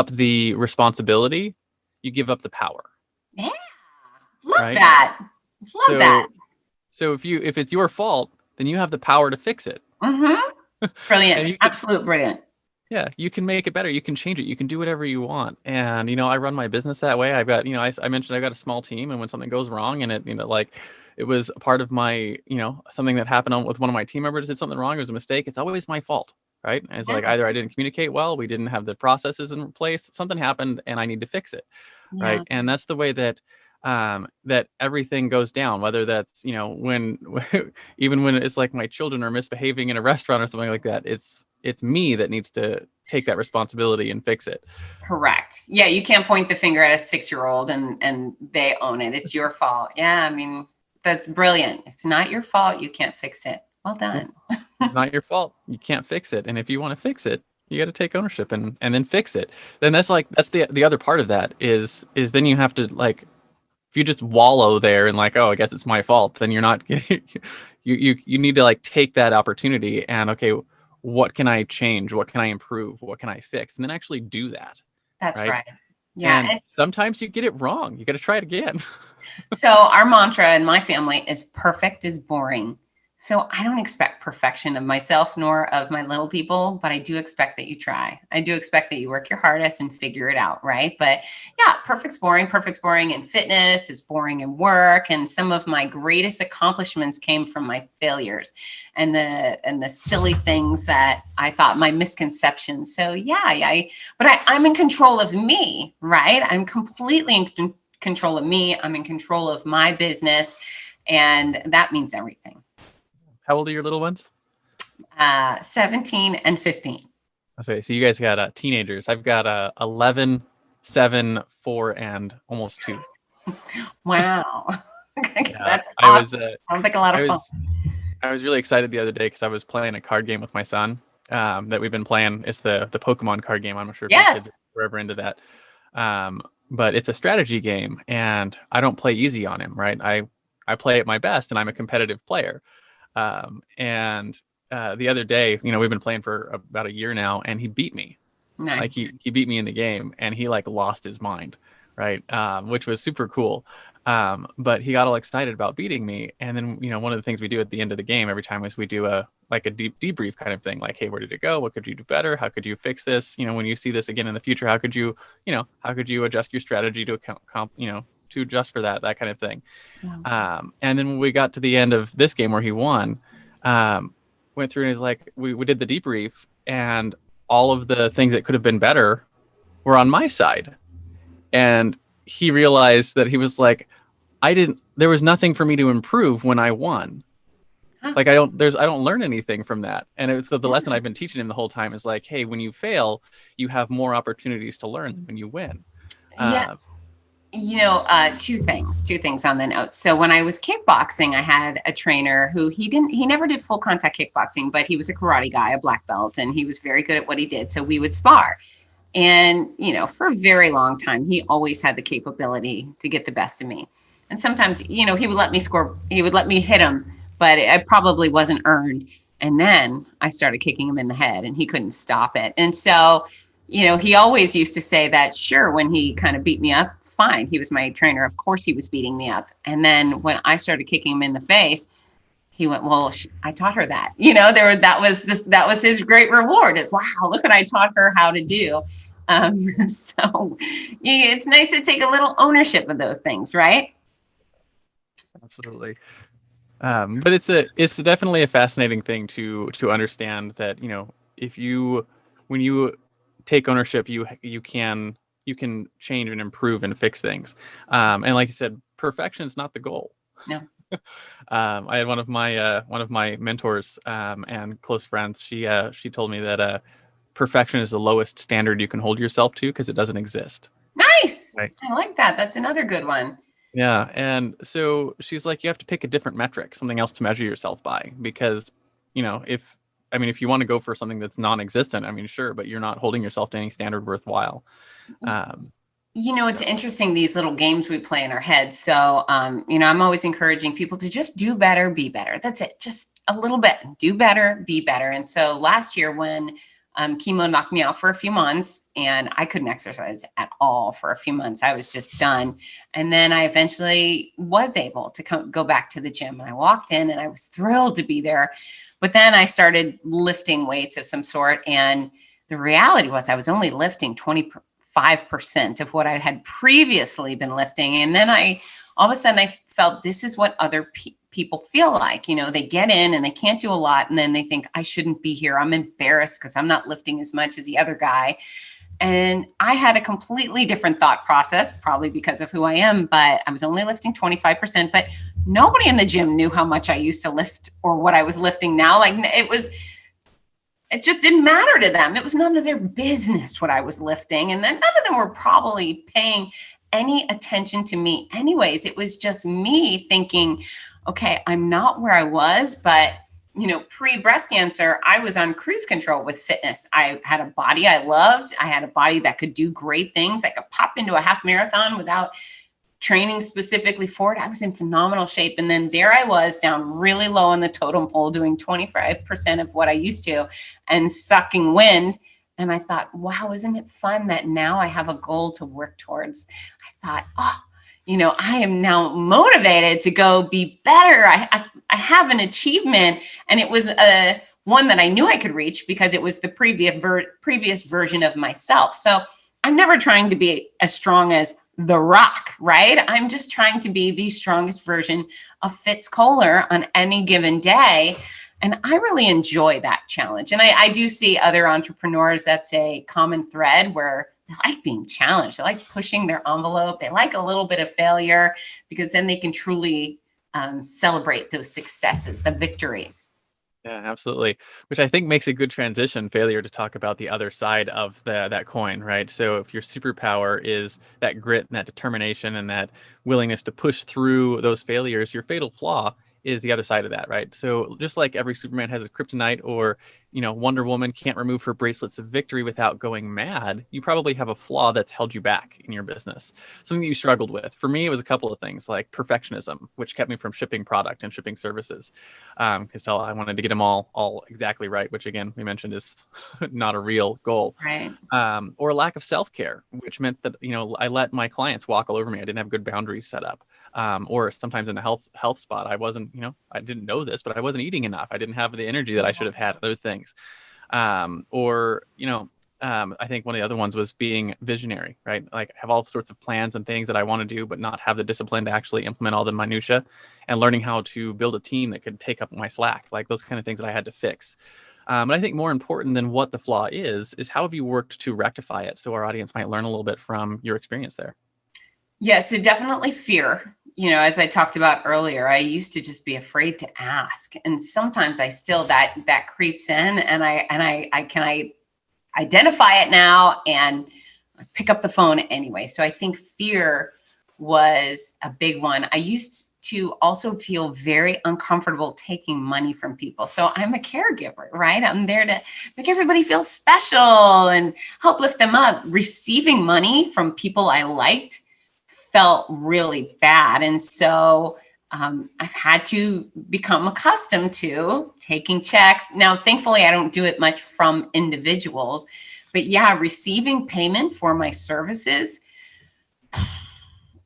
Speaker 3: the responsibility, you give up the power.
Speaker 1: Yeah, love that. Love that.
Speaker 3: So if it's your fault, then you have the power to fix it.
Speaker 1: Mm-hmm. Brilliant.
Speaker 3: And you can,
Speaker 1: Absolute brilliant.
Speaker 3: yeah, you can make it better. You can change it. You can do whatever you want. And, I run my business that way. I've got, I mentioned I've got a small team, and when something goes wrong and it, like it was part of my, something that happened with one of my team members did something wrong, it was a mistake. It's always my fault, right? And it's like either I didn't communicate well, we didn't have the processes in place, something happened and I need to fix it, right? And that's the way that that everything goes down, whether that's, when even when it's like my children are misbehaving in a restaurant or something like that, it's me that needs to take that responsibility and fix it.
Speaker 1: Correct. Yeah, you can't point the finger at a 6-year-old and they own it. It's your fault. Yeah, I mean, that's brilliant. If it's not your fault, you can't fix it. Well done.
Speaker 3: It's not your fault. You can't fix it. And if you want to fix it, you got to take ownership and then fix it. Then that's the other part of that is then you have to, like, if you just wallow there and like, oh, I guess it's my fault, then you're not you need to like take that opportunity and, okay, what can I change? What can I improve? What can I fix? And then actually do that.
Speaker 1: That's right. Yeah.
Speaker 3: And sometimes you get it wrong. You got to try it again.
Speaker 1: So our mantra in my family is perfect is boring. So I don't expect perfection of myself nor of my little people, but I do expect that you try. I do expect that you work your hardest and figure it out, right? But yeah, perfect's boring. Perfect's boring in fitness. It's boring in work. And some of my greatest accomplishments came from my failures and the silly things that I thought, my misconceptions. So yeah, but I'm in control of me, right? I'm completely in control of me. I'm in control of my business. And that means everything.
Speaker 3: How old are your little ones?
Speaker 1: 17 and 15.
Speaker 3: Okay, so you guys got teenagers. I've got 11, 7, 4, and almost 2.
Speaker 1: Wow.
Speaker 3: Yeah,
Speaker 1: That's awesome. Sounds like a lot of fun.
Speaker 3: I was really excited the other day because I was playing a card game with my son that we've been playing. It's the Pokemon card game. I'm not sure if you kids are ever into that. But it's a strategy game, and I don't play easy on him, right? I play at my best, and I'm a competitive player. And the other day, we've been playing for about a year now, and he beat me. Nice. Like he beat me in the game, and he like lost his mind, right? Which was super cool. But he got all excited about beating me. And then, one of the things we do at the end of the game every time is we do a deep debrief kind of thing. Like, hey, where did it go? What could you do better? How could you fix this? When you see this again in the future, how could you adjust your strategy to to adjust for that kind of thing. Yeah. And then when we got to the end of this game where he won, went through and he's like, we did the debrief, and all of the things that could have been better were on my side. And he realized that he was like, there was nothing for me to improve when I won. Huh. Like I don't learn anything from that. And it's the lesson I've been teaching him the whole time is like, hey, when you fail, you have more opportunities to learn than when you win.
Speaker 1: Yeah. Two things on the notes. So when I was kickboxing, I had a trainer who he never did full contact kickboxing, but he was a karate guy, a black belt, and he was very good at what he did. So we would spar. And, for a very long time, he always had the capability to get the best of me. And sometimes, he would let me score, he would let me hit him, but it probably wasn't earned. And then I started kicking him in the head and he couldn't stop it. And so, he always used to say that, sure, when he kind of beat me up, fine. He was my trainer. Of course he was beating me up. And then when I started kicking him in the face, he went, well, I taught her that. That was his great reward is, wow, look what I taught her how to do. So it's nice to take a little ownership of those things, right?
Speaker 3: Absolutely. But it's definitely a fascinating thing to understand that, when you take ownership, you can change and improve and fix things. And like you said, perfection is not the goal.
Speaker 1: No.
Speaker 3: I had one of my mentors and close friends. She told me that perfection is the lowest standard you can hold yourself to because it doesn't exist.
Speaker 1: Nice. Right? I like that. That's another good one.
Speaker 3: Yeah, and so she's like, you have to pick a different metric, something else to measure yourself by, because if you want to go for something that's non-existent, sure, but you're not holding yourself to any standard worthwhile.
Speaker 1: It's interesting, these little games we play in our heads. So, I'm always encouraging people to just do better, be better. That's it. Just a little bit, do better, be better. And so last year when chemo knocked me out for a few months, and I couldn't exercise at all for a few months. I was just done. And then I eventually was able to go back to the gym. And I walked in and I was thrilled to be there. But then I started lifting weights of some sort. And the reality was I was only lifting 25% of what I had previously been lifting. And then all of a sudden I felt this is what other people feel like. You know, they get in and they can't do a lot. And then they think, I shouldn't be here. I'm embarrassed because I'm not lifting as much as the other guy. And I had a completely different thought process, probably because of who I am, but I was only lifting 25%, but nobody in the gym knew how much I used to lift or what I was lifting now. Like it just didn't matter to them. It was none of their business what I was lifting. And then none of them were probably paying any attention to me anyways. It was just me thinking, okay, I'm not where I was, but you know, pre-breast cancer, I was on cruise control with fitness. I had a body I loved. I had a body that could do great things. I could pop into a half marathon without training specifically for it. I was in phenomenal shape. And then there I was down really low on the totem pole, doing 25% of what I used to and sucking wind. And I thought, wow, isn't it fun that now I have a goal to work towards? I thought, oh, you know, I am now motivated to go be better. I have an achievement, and it was one that I knew I could reach because it was the previous version of myself. So I'm never trying to be as strong as The Rock, right? I'm just trying to be the strongest version of Fitz Koehler on any given day. And I really enjoy that challenge. And I do see other entrepreneurs, that's a common thread where they like being challenged. They like pushing their envelope. They like a little bit of failure because then they can truly celebrate those successes, the victories.
Speaker 3: Yeah, absolutely. Which I think makes a good transition, failure, to talk about the other side of that coin, right? So if your superpower is that grit and that determination and that willingness to push through those failures, your fatal flaw is the other side of that, right? So just like every Superman has his kryptonite, or, you know, Wonder Woman can't remove her bracelets of victory without going mad, you probably have a flaw that's held you back in your business, something that you struggled with. For me, it was a couple of things, like perfectionism, which kept me from shipping product and shipping services, because I wanted to get them all exactly right, which again, we mentioned is not a real goal.
Speaker 1: Right.
Speaker 3: Or lack of self-care, which meant that, you know, I let my clients walk all over me. I didn't have good boundaries set up. Or sometimes in the health spot, I wasn't, you know, I didn't know this, but I wasn't eating enough. I didn't have the energy that I should have had, other things. Or, you know, I think one of the other ones was being visionary, right? Like have all sorts of plans and things that I want to do, but not have the discipline to actually implement all the minutia, and learning how to build a team that could take up my slack, like those kind of things that I had to fix. But I think more important than what the flaw is how have you worked to rectify it, so our audience might learn a little bit from your experience there?
Speaker 1: Yeah, so definitely fear. You know, as I talked about earlier, I used to just be afraid to ask, and sometimes I still that creeps in, and I identify it now and pick up the phone anyway. So I think fear was a big one. I used to also feel very uncomfortable taking money from people. So I'm a caregiver, right? I'm there to make everybody feel special and help lift them up. Receiving money from people I liked felt really bad. And so I've had to become accustomed to taking checks. Now, thankfully, I don't do it much from individuals, but yeah, receiving payment for my services,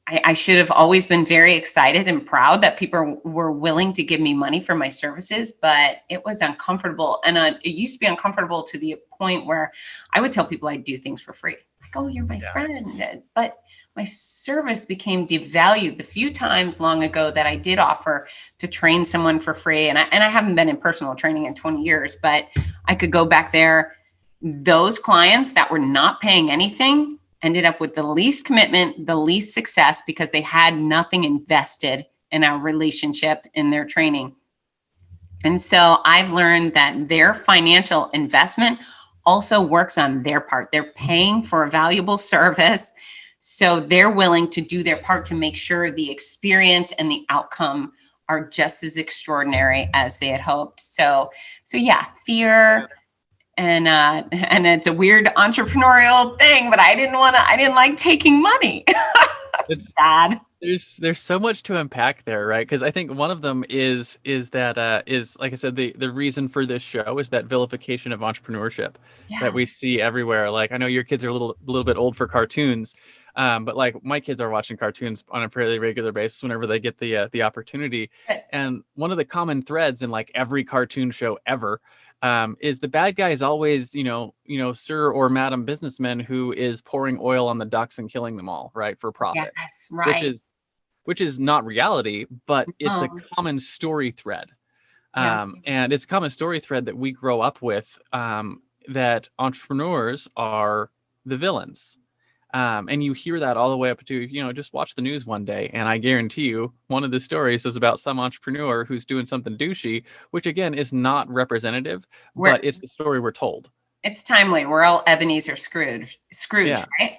Speaker 1: I should have always been very excited and proud that people were willing to give me money for my services, but it was uncomfortable. And it used to be uncomfortable to the point where I would tell people I'd do things for free. Like, oh, you're my friend. But my service became devalued the few times long ago that I did offer to train someone for free. And I haven't been in personal training in 20 years, but I could go back there. Those clients that were not paying anything ended up with the least commitment, the least success, because they had nothing invested in our relationship, in their training. And so I've learned that their financial investment also works on their part. They're paying for a valuable service, so they're willing to do their part to make sure the experience and the outcome are just as extraordinary as they had hoped. So yeah, fear. And it's a weird entrepreneurial thing, but I didn't like taking money. That's bad.
Speaker 3: There's so much to unpack there, right? Because I think one of them is that is like I said, the reason for this show is that vilification of entrepreneurship that
Speaker 1: Yeah.
Speaker 3: we see everywhere. Like I know your kids are a little bit old for cartoons, but like my kids are watching cartoons on a fairly regular basis whenever they get the opportunity. And one of the common threads in like every cartoon show ever is the bad guy is always sir or madam businessman who is pouring oil on the ducks and killing them all, right, for profit,
Speaker 1: Yes,
Speaker 3: which
Speaker 1: right.
Speaker 3: is not reality, but it's a
Speaker 1: Oh,
Speaker 3: common story thread.
Speaker 1: yeah.
Speaker 3: And it's a common story thread that we grow up with, that entrepreneurs are the villains. And you hear that all the way up to, just watch the news one day. And I guarantee you, one of the stories is about some entrepreneur who's doing something douchey, which again is not representative,
Speaker 1: We're
Speaker 3: but it's the story we're told.
Speaker 1: it's timely. We're all Ebenezer Scrooge,
Speaker 3: Yeah.
Speaker 1: right?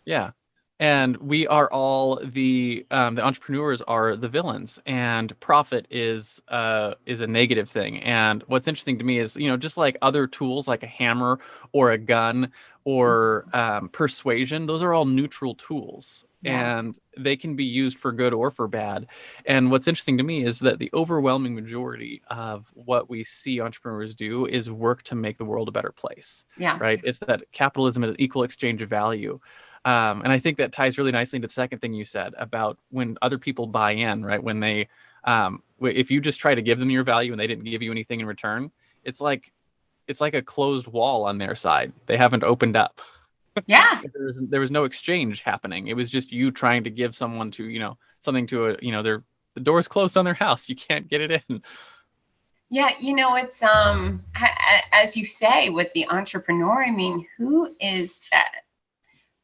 Speaker 3: Yeah. And we are all the entrepreneurs are the villains, and profit is a negative thing. And what's interesting to me is, just like other tools like a hammer or a gun or persuasion, those are all neutral tools,
Speaker 1: Yeah.
Speaker 3: and they can be used for good or for bad. And what's interesting to me is that the overwhelming majority of what we see entrepreneurs do is work to make the world a better place,
Speaker 1: Yeah.
Speaker 3: right? It's that capitalism is an equal exchange of value. And I think that ties really nicely into the second thing you said about when other people buy in, right? When they, if you just try to give them your value and they didn't give you anything in return, it's like a closed wall on their side. They haven't opened up.
Speaker 1: Yeah.
Speaker 3: There was no exchange happening. It was just you trying to give someone to, something to the door's closed on their house. You can't get it in.
Speaker 1: Yeah, it's as you say with the entrepreneur, I mean, who is that?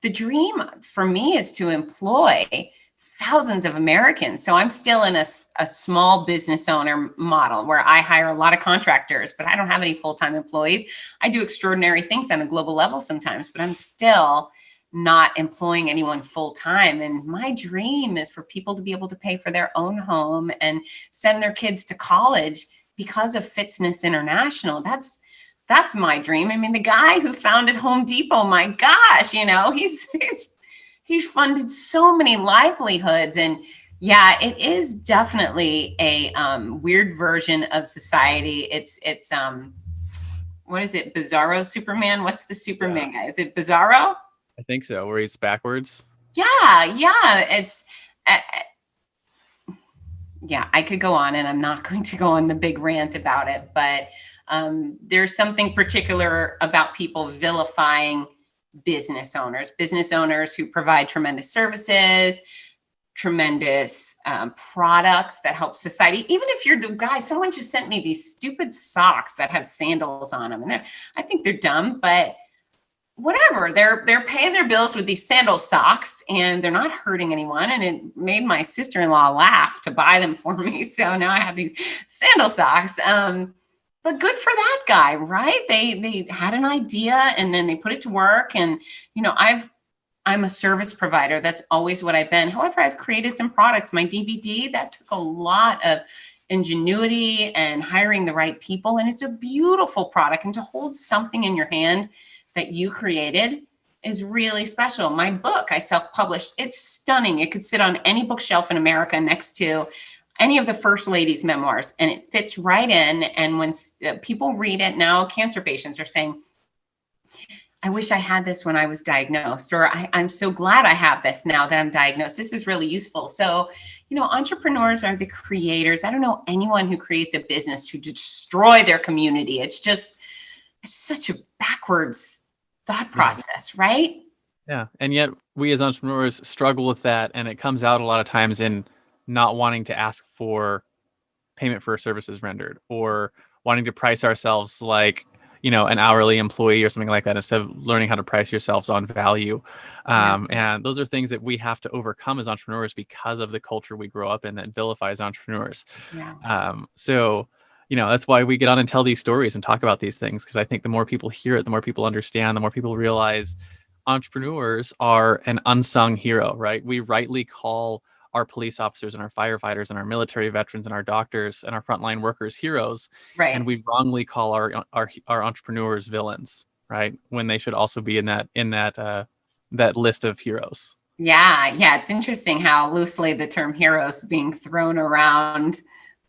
Speaker 1: The dream for me is to employ thousands of Americans. So I'm still in a small business owner model where I hire a lot of contractors, but I don't have any full-time employees. I do extraordinary things on a global level sometimes, but I'm still not employing anyone full-time. And my dream is for people to be able to pay for their own home and send their kids to college because of Fitness International. That's my dream. I mean, the guy who founded Home Depot, my gosh, he's funded so many livelihoods. And yeah, it is definitely a weird version of society. It's what is it? Bizarro Superman? What's the Superman guy? Is it Bizarro?
Speaker 3: I think so, where he's backwards.
Speaker 1: Yeah, yeah. It's yeah, I could go on, and I'm not going to go on the big rant about it, but there's something particular about people vilifying business owners who provide tremendous services, tremendous products that help society. Even if you're the guy, someone just sent me these stupid socks that have sandals on them, and I think they're dumb, but whatever, they're paying their bills with these sandal socks and they're not hurting anyone. And it made my sister-in-law laugh to buy them for me. So now I have these sandal socks. But good for that guy, right? They had an idea and then they put it to work. And, I'm a service provider. That's always what I've been. However, I've created some products. My DVD, that took a lot of ingenuity and hiring the right people. And it's a beautiful product. And to hold something in your hand that you created is really special. My book, I self-published. It's stunning. It could sit on any bookshelf in America next to any of the First Lady's memoirs, and it fits right in. And when people read it now, cancer patients are saying, I wish I had this when I was diagnosed, or I'm so glad I have this now that I'm diagnosed. This is really useful. So, entrepreneurs are the creators. I don't know anyone who creates a business to destroy their community. It's such a backwards thought process, right?
Speaker 3: Yeah. And yet we as entrepreneurs struggle with that. And it comes out a lot of times in not wanting to ask for payment for services rendered, or wanting to price ourselves like, an hourly employee or something like that, instead of learning how to price yourselves on value. And those are things that we have to overcome as entrepreneurs because of the culture we grow up in that vilifies entrepreneurs.
Speaker 1: Yeah.
Speaker 3: So that's why we get on and tell these stories and talk about these things, because I think the more people hear it, the more people understand, the more people realize entrepreneurs are an unsung hero, right? We rightly call our police officers and our firefighters and our military veterans and our doctors and our frontline workers heroes,
Speaker 1: Right.
Speaker 3: and we wrongly call our entrepreneurs villains, right? When they should also be in that list of heroes.
Speaker 1: Yeah. It's interesting how loosely the term heroes being thrown around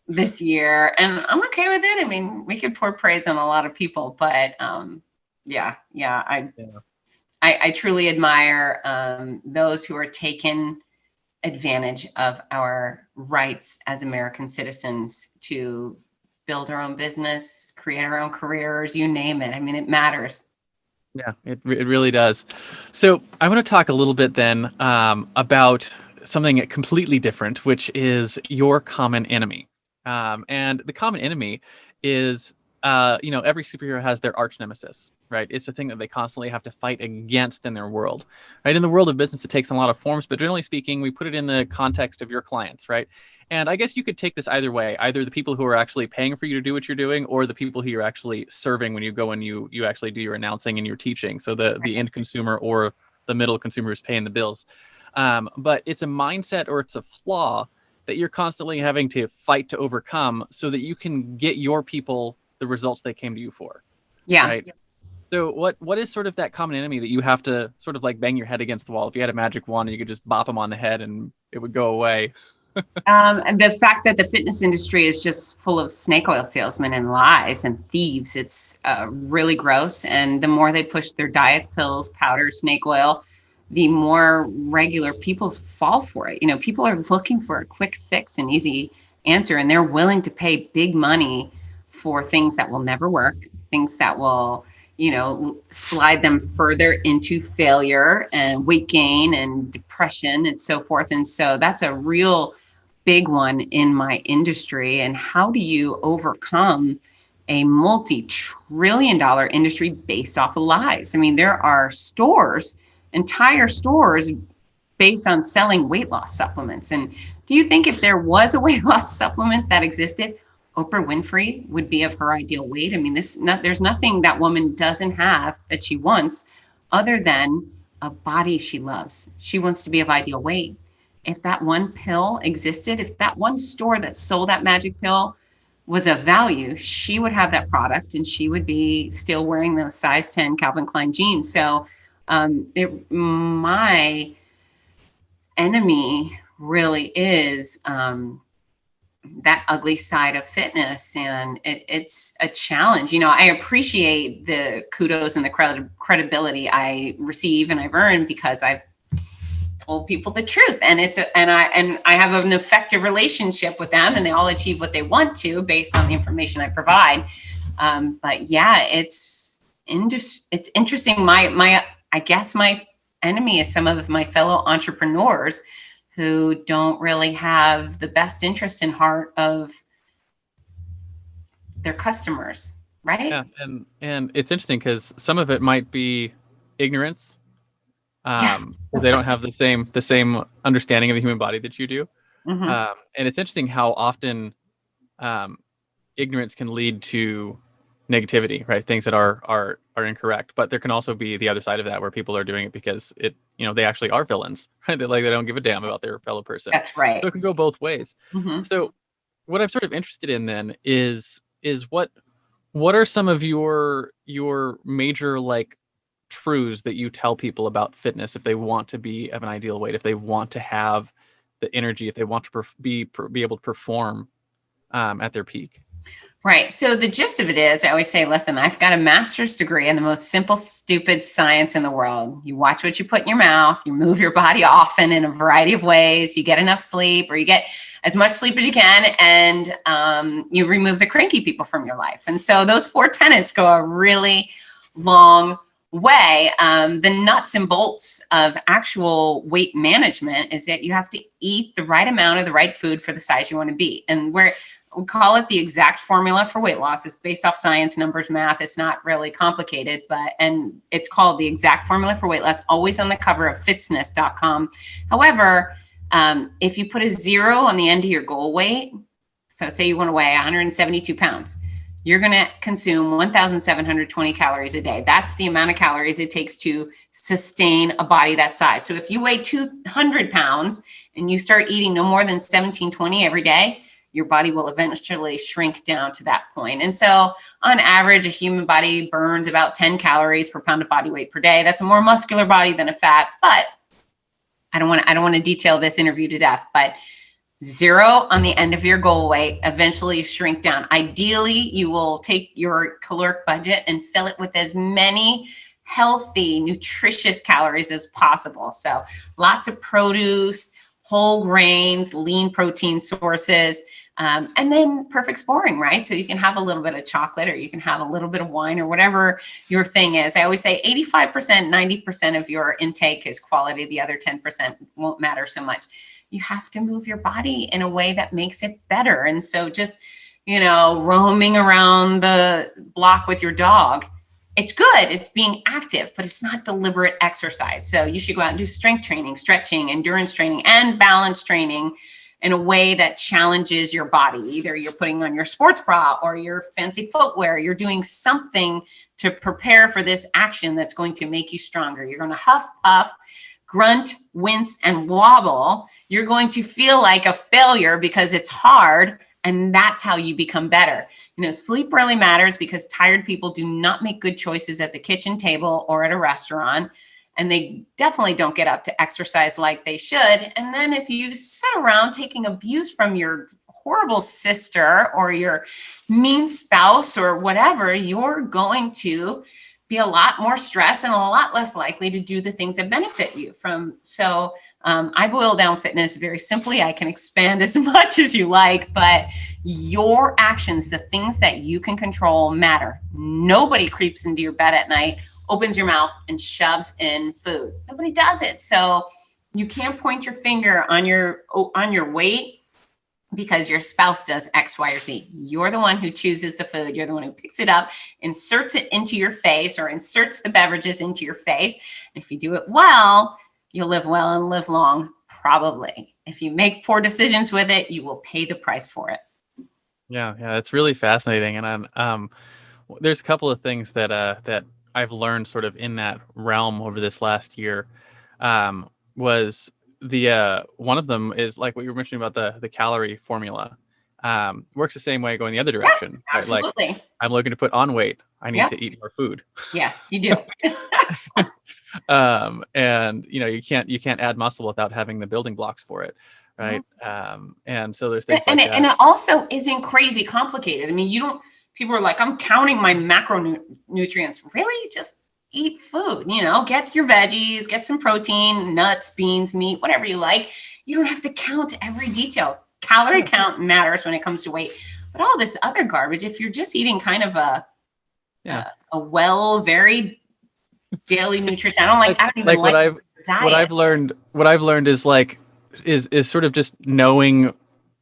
Speaker 1: this year, and I'm okay with it. I mean, we could pour praise on a lot of people, but yeah,
Speaker 3: Yeah.
Speaker 1: I truly admire those who are taking advantage of our rights as American citizens to build our own business, create our own careers, you name it. I mean, it matters.
Speaker 3: Yeah, it really does. So I want to talk a little bit then about something completely different, which is your common enemy. And the common enemy is, every superhero has their arch nemesis, right? It's the thing that they constantly have to fight against in their world, right? In the world of business, it takes a lot of forms, but generally speaking, we put it in the context of your clients, right? And I guess you could take this either way, either the people who are actually paying for you to do what you're doing, or the people who you're actually serving when you go and you actually do your announcing and your teaching. So the end consumer or the middle consumer is paying the bills. But it's a mindset or it's a flaw that you're constantly having to fight to overcome so that you can get your people the results they came to you for.
Speaker 1: Yeah.
Speaker 3: Right. So what is sort of that common enemy that you have to sort of like bang your head against the wall? If you had a magic wand and you could just bop them on the head and it would go away.
Speaker 1: And the fact that the fitness industry is just full of snake oil salesmen and lies and thieves, it's really gross. And the more they push their diets, pills, powder, snake oil, the more regular people fall for it. People are looking for a quick fix and easy answer, and they're willing to pay big money for things that will never work, things that will, slide them further into failure and weight gain and depression and so forth. And so that's a real big one in my industry. And how do you overcome a multi-trillion-dollar industry based off of lies? I mean, there are entire stores based on selling weight loss supplements. And do you think if there was a weight loss supplement that existed, Oprah Winfrey would be of her ideal weight? I mean, there's nothing that woman doesn't have that she wants other than a body she loves. She wants to be of ideal weight. If that one pill existed, if that one store that sold that magic pill was of value, she would have that product and she would be still wearing those size 10 Calvin Klein jeans. So my enemy really is that ugly side of fitness, and it's a challenge. I appreciate the kudos and the credibility I receive and I've earned because I've told people the truth, and I have an effective relationship with them, and they all achieve what they want to based on the information I provide. But yeah, it's interesting. I guess my enemy is some of my fellow entrepreneurs who don't really have the best interest in heart of their customers, right?
Speaker 3: Yeah, and it's interesting because some of it might be ignorance, because they don't have the same understanding of the human body that you do.
Speaker 1: Mm-hmm.
Speaker 3: And it's interesting how often ignorance can lead to negativity, right? Things that are incorrect. But there can also be the other side of that where people are doing it because they actually are villains, right? They don't give a damn about their fellow person.
Speaker 1: That's right.
Speaker 3: So it can go both ways.
Speaker 1: Mm-hmm.
Speaker 3: So what I'm sort of interested in then is what are some of your major like truths that you tell people about fitness if they want to be of an ideal weight, if they want to have the energy, if they want to be able to perform at their peak?
Speaker 1: Right. So the gist of it is, I always say, listen, I've got a master's degree in the most simple, stupid science in the world. You watch what you put in your mouth, you move your body often in a variety of ways, you get enough sleep, or you get as much sleep as you can, and you remove the cranky people from your life. And so those 4 tenets go a really long way. The nuts and bolts of actual weight management is that you have to eat the right amount of the right food for the size you want to be. And we call it the exact formula for weight loss. It's based off science, numbers, math. It's not really complicated, and it's called the exact formula for weight loss, always on the cover of fitsness.com. However, if you put a 0 on the end of your goal weight, so say you want to weigh 172 pounds, you're going to consume 1,720 calories a day. That's the amount of calories it takes to sustain a body that size. So if you weigh 200 pounds and you start eating no more than 1,720 every day, your body will eventually shrink down to that point. And so on average, a human body burns about 10 calories per pound of body weight per day. That's a more muscular body than a fat. But I don't want to detail this interview to death, but 0 on the end of your goal weight, eventually shrink down. Ideally, you will take your caloric budget and fill it with as many healthy, nutritious calories as possible. So lots of produce, whole grains, lean protein sources, and then perfect sporing, right? So you can have a little bit of chocolate, or you can have a little bit of wine, or whatever your thing is. I always say 85%, 90% of your intake is quality. The other 10% won't matter so much. You have to move your body in a way that makes it better. And so just, roaming around the block with your dog, it's good. It's being active, but it's not deliberate exercise. So you should go out and do strength training, stretching, endurance training, and balance training in a way that challenges your body. Either you're putting on your sports bra or your fancy footwear. You're doing something to prepare for this action that's going to make you stronger. You're going to huff, puff, grunt, wince, and wobble. You're going to feel like a failure because it's hard. And that's how you become better. Sleep really matters, because tired people do not make good choices at the kitchen table or at a restaurant. And they definitely don't get up to exercise like they should. And then if you sit around taking abuse from your horrible sister or your mean spouse or whatever, you're going to be a lot more stressed and a lot less likely to do the things that benefit you from. So I boil down fitness very simply. I can expand as much as you like, but your actions, the things that you can control, matter. Nobody creeps into your bed at night, opens your mouth, and shoves in food. Nobody does it. So you can't point your finger on your weight because your spouse does X, Y, or Z. You're the one who chooses the food. You're the one who picks it up, inserts it into your face, or inserts the beverages into your face. And if you do it well, you'll live well and live long, probably. If you make poor decisions with it, you will pay the price for it.
Speaker 3: Yeah, it's really fascinating. And there's a couple of things that I've learned sort of in that realm over this last year. Was the one of them is like what you were mentioning about the calorie formula. Works the same way going the other direction.
Speaker 1: Yeah, absolutely.
Speaker 3: Like, I'm looking to put on weight. I need to eat more food.
Speaker 1: Yes, you do.
Speaker 3: And you can't add muscle without having the building blocks for it, right? And so there's things like that. And
Speaker 1: it also isn't crazy complicated. I mean, people are like, I'm counting my macronutrients. Really? Just eat food, get your veggies, get some protein, nuts, beans, meat, whatever you like. You don't have to count every detail. Calorie count matters when it comes to weight, but all this other garbage, if you're just eating kind of a varied daily nutrition. I don't even like diet.
Speaker 3: What I've learned is is sort of just knowing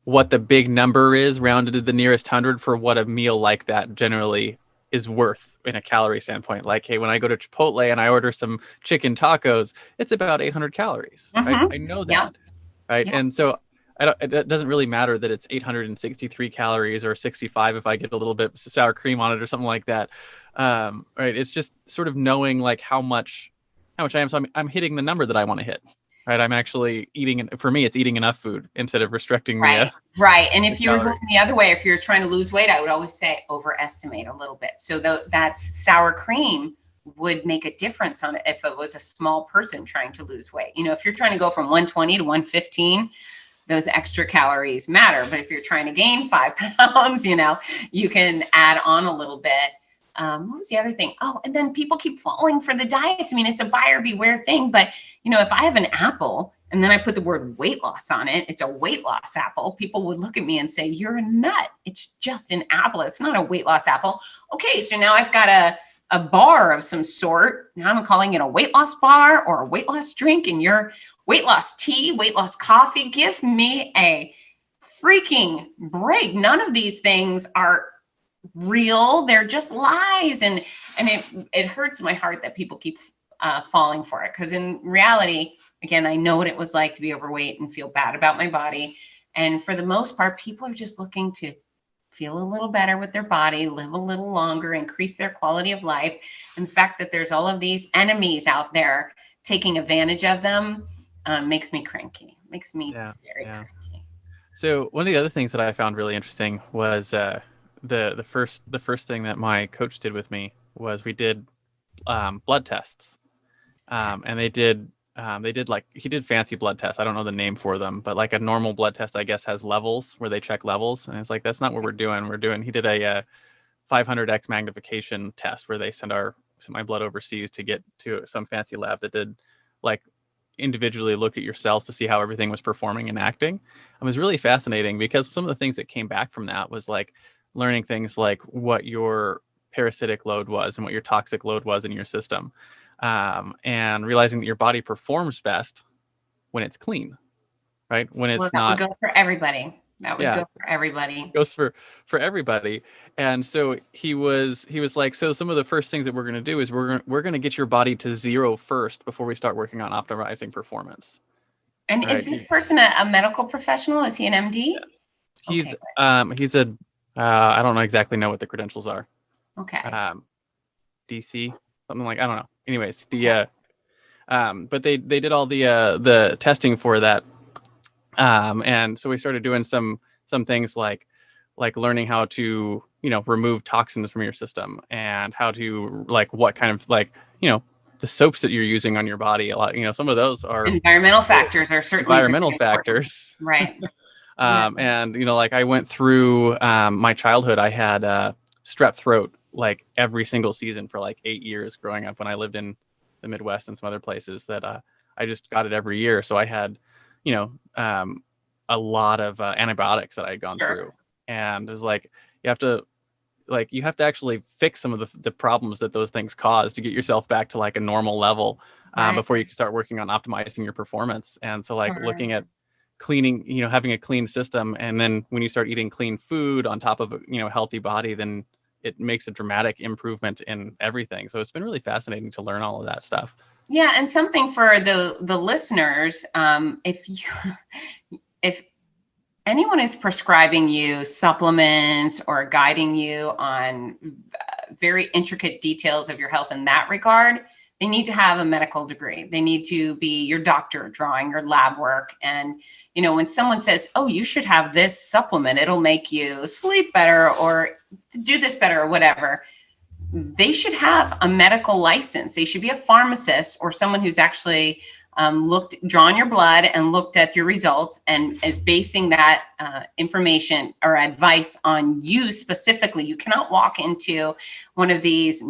Speaker 3: what the big number is rounded to the nearest 100 for what a meal like that generally is worth in a calorie standpoint. Like, hey, when I go to Chipotle and I order some chicken tacos, it's about 800 calories. Right? I know that. Right. Yeah. And so it doesn't really matter that it's 863 calories or 65 if I get a little bit sour cream on it or something like that. Right. It's just sort of knowing like how much I am. So I'm hitting the number that I want to hit. Right. I'm actually eating. For me, it's eating enough food instead of restricting
Speaker 1: right. And if you were going the other way, if you're trying to lose weight, I would always say overestimate a little bit. So that sour cream would make a difference on it if it was a small person trying to lose weight. If you're trying to go from 120 to 115, those extra calories matter. But if you're trying to gain 5 pounds, you can add on a little bit. What was the other thing? Oh, and then people keep falling for the diets. I mean, it's a buyer beware thing, but if I have an apple and then I put the word weight loss on it, it's a weight loss apple. People would look at me and say, you're a nut. It's just an apple. It's not a weight loss apple. Okay. So now I've got a bar of some sort. Now I'm calling it a weight loss bar or a weight loss drink, and your weight loss tea, weight loss coffee. Give me a freaking break. None of these things are real. They're just lies. And it hurts my heart that people keep falling for it. Because in reality, again, I know what it was like to be overweight and feel bad about my body. And for the most part, people are just looking to feel a little better with their body, live a little longer, increase their quality of life. And the fact that there's all of these enemies out there taking advantage of them makes me cranky, makes me very cranky.
Speaker 3: So one of the other things that I found really interesting was the first thing that my coach did with me was we did blood tests, and they did he did fancy blood tests. I don't know the name for them, but like a normal blood test, I guess, has levels where they check levels. And it's like, that's not what we're doing. He did a 500x magnification test where they sent my blood overseas to get to some fancy lab that did like individually look at your cells to see how everything was performing and acting. It was really fascinating because some of the things that came back from that was like learning things like what your parasitic load was and what your toxic load was in your system. And realizing that your body performs best when it's clean, right? When it's
Speaker 1: That
Speaker 3: not.
Speaker 1: would go for everybody. That would go for everybody.
Speaker 3: Goes for everybody. And so he was like, so some of the first things that we're going to do is we're going to get your body to zero first before we start working on optimizing performance.
Speaker 1: And is this person a medical professional? Is he an MD?
Speaker 3: Yeah. He's a I don't exactly know what the credentials are.
Speaker 1: Okay.
Speaker 3: DC, something like, I don't know. Anyways, but they did all the testing for that. And so we started doing some things like learning how to, remove toxins from your system and how to what kind of the soaps that you're using on your body. A lot, some of those are
Speaker 1: environmental factors are certainly
Speaker 3: environmental factors.
Speaker 1: Right.
Speaker 3: And, I went through my childhood. I had strep throat like every single season for like 8 years growing up when I lived in the Midwest and some other places that I just got it every year. So I had, a lot of antibiotics that I had gone through. And it was like, you have to actually fix some of the problems that those things cause to get yourself back to like a normal level before you can start working on optimizing your performance. And so looking at cleaning, having a clean system. And then when you start eating clean food on top of a healthy body, then it makes a dramatic improvement in everything. So it's been really fascinating to learn all of that stuff.
Speaker 1: Yeah, and something for the listeners, if anyone is prescribing you supplements or guiding you on very intricate details of your health in that regard, they need to have a medical degree. They need to be your doctor drawing your lab work. And, when someone says, oh, you should have this supplement, it'll make you sleep better or do this better or whatever, they should have a medical license. They should be a pharmacist or someone who's actually drawn your blood and looked at your results and is basing that information or advice on you specifically. You cannot walk into one of these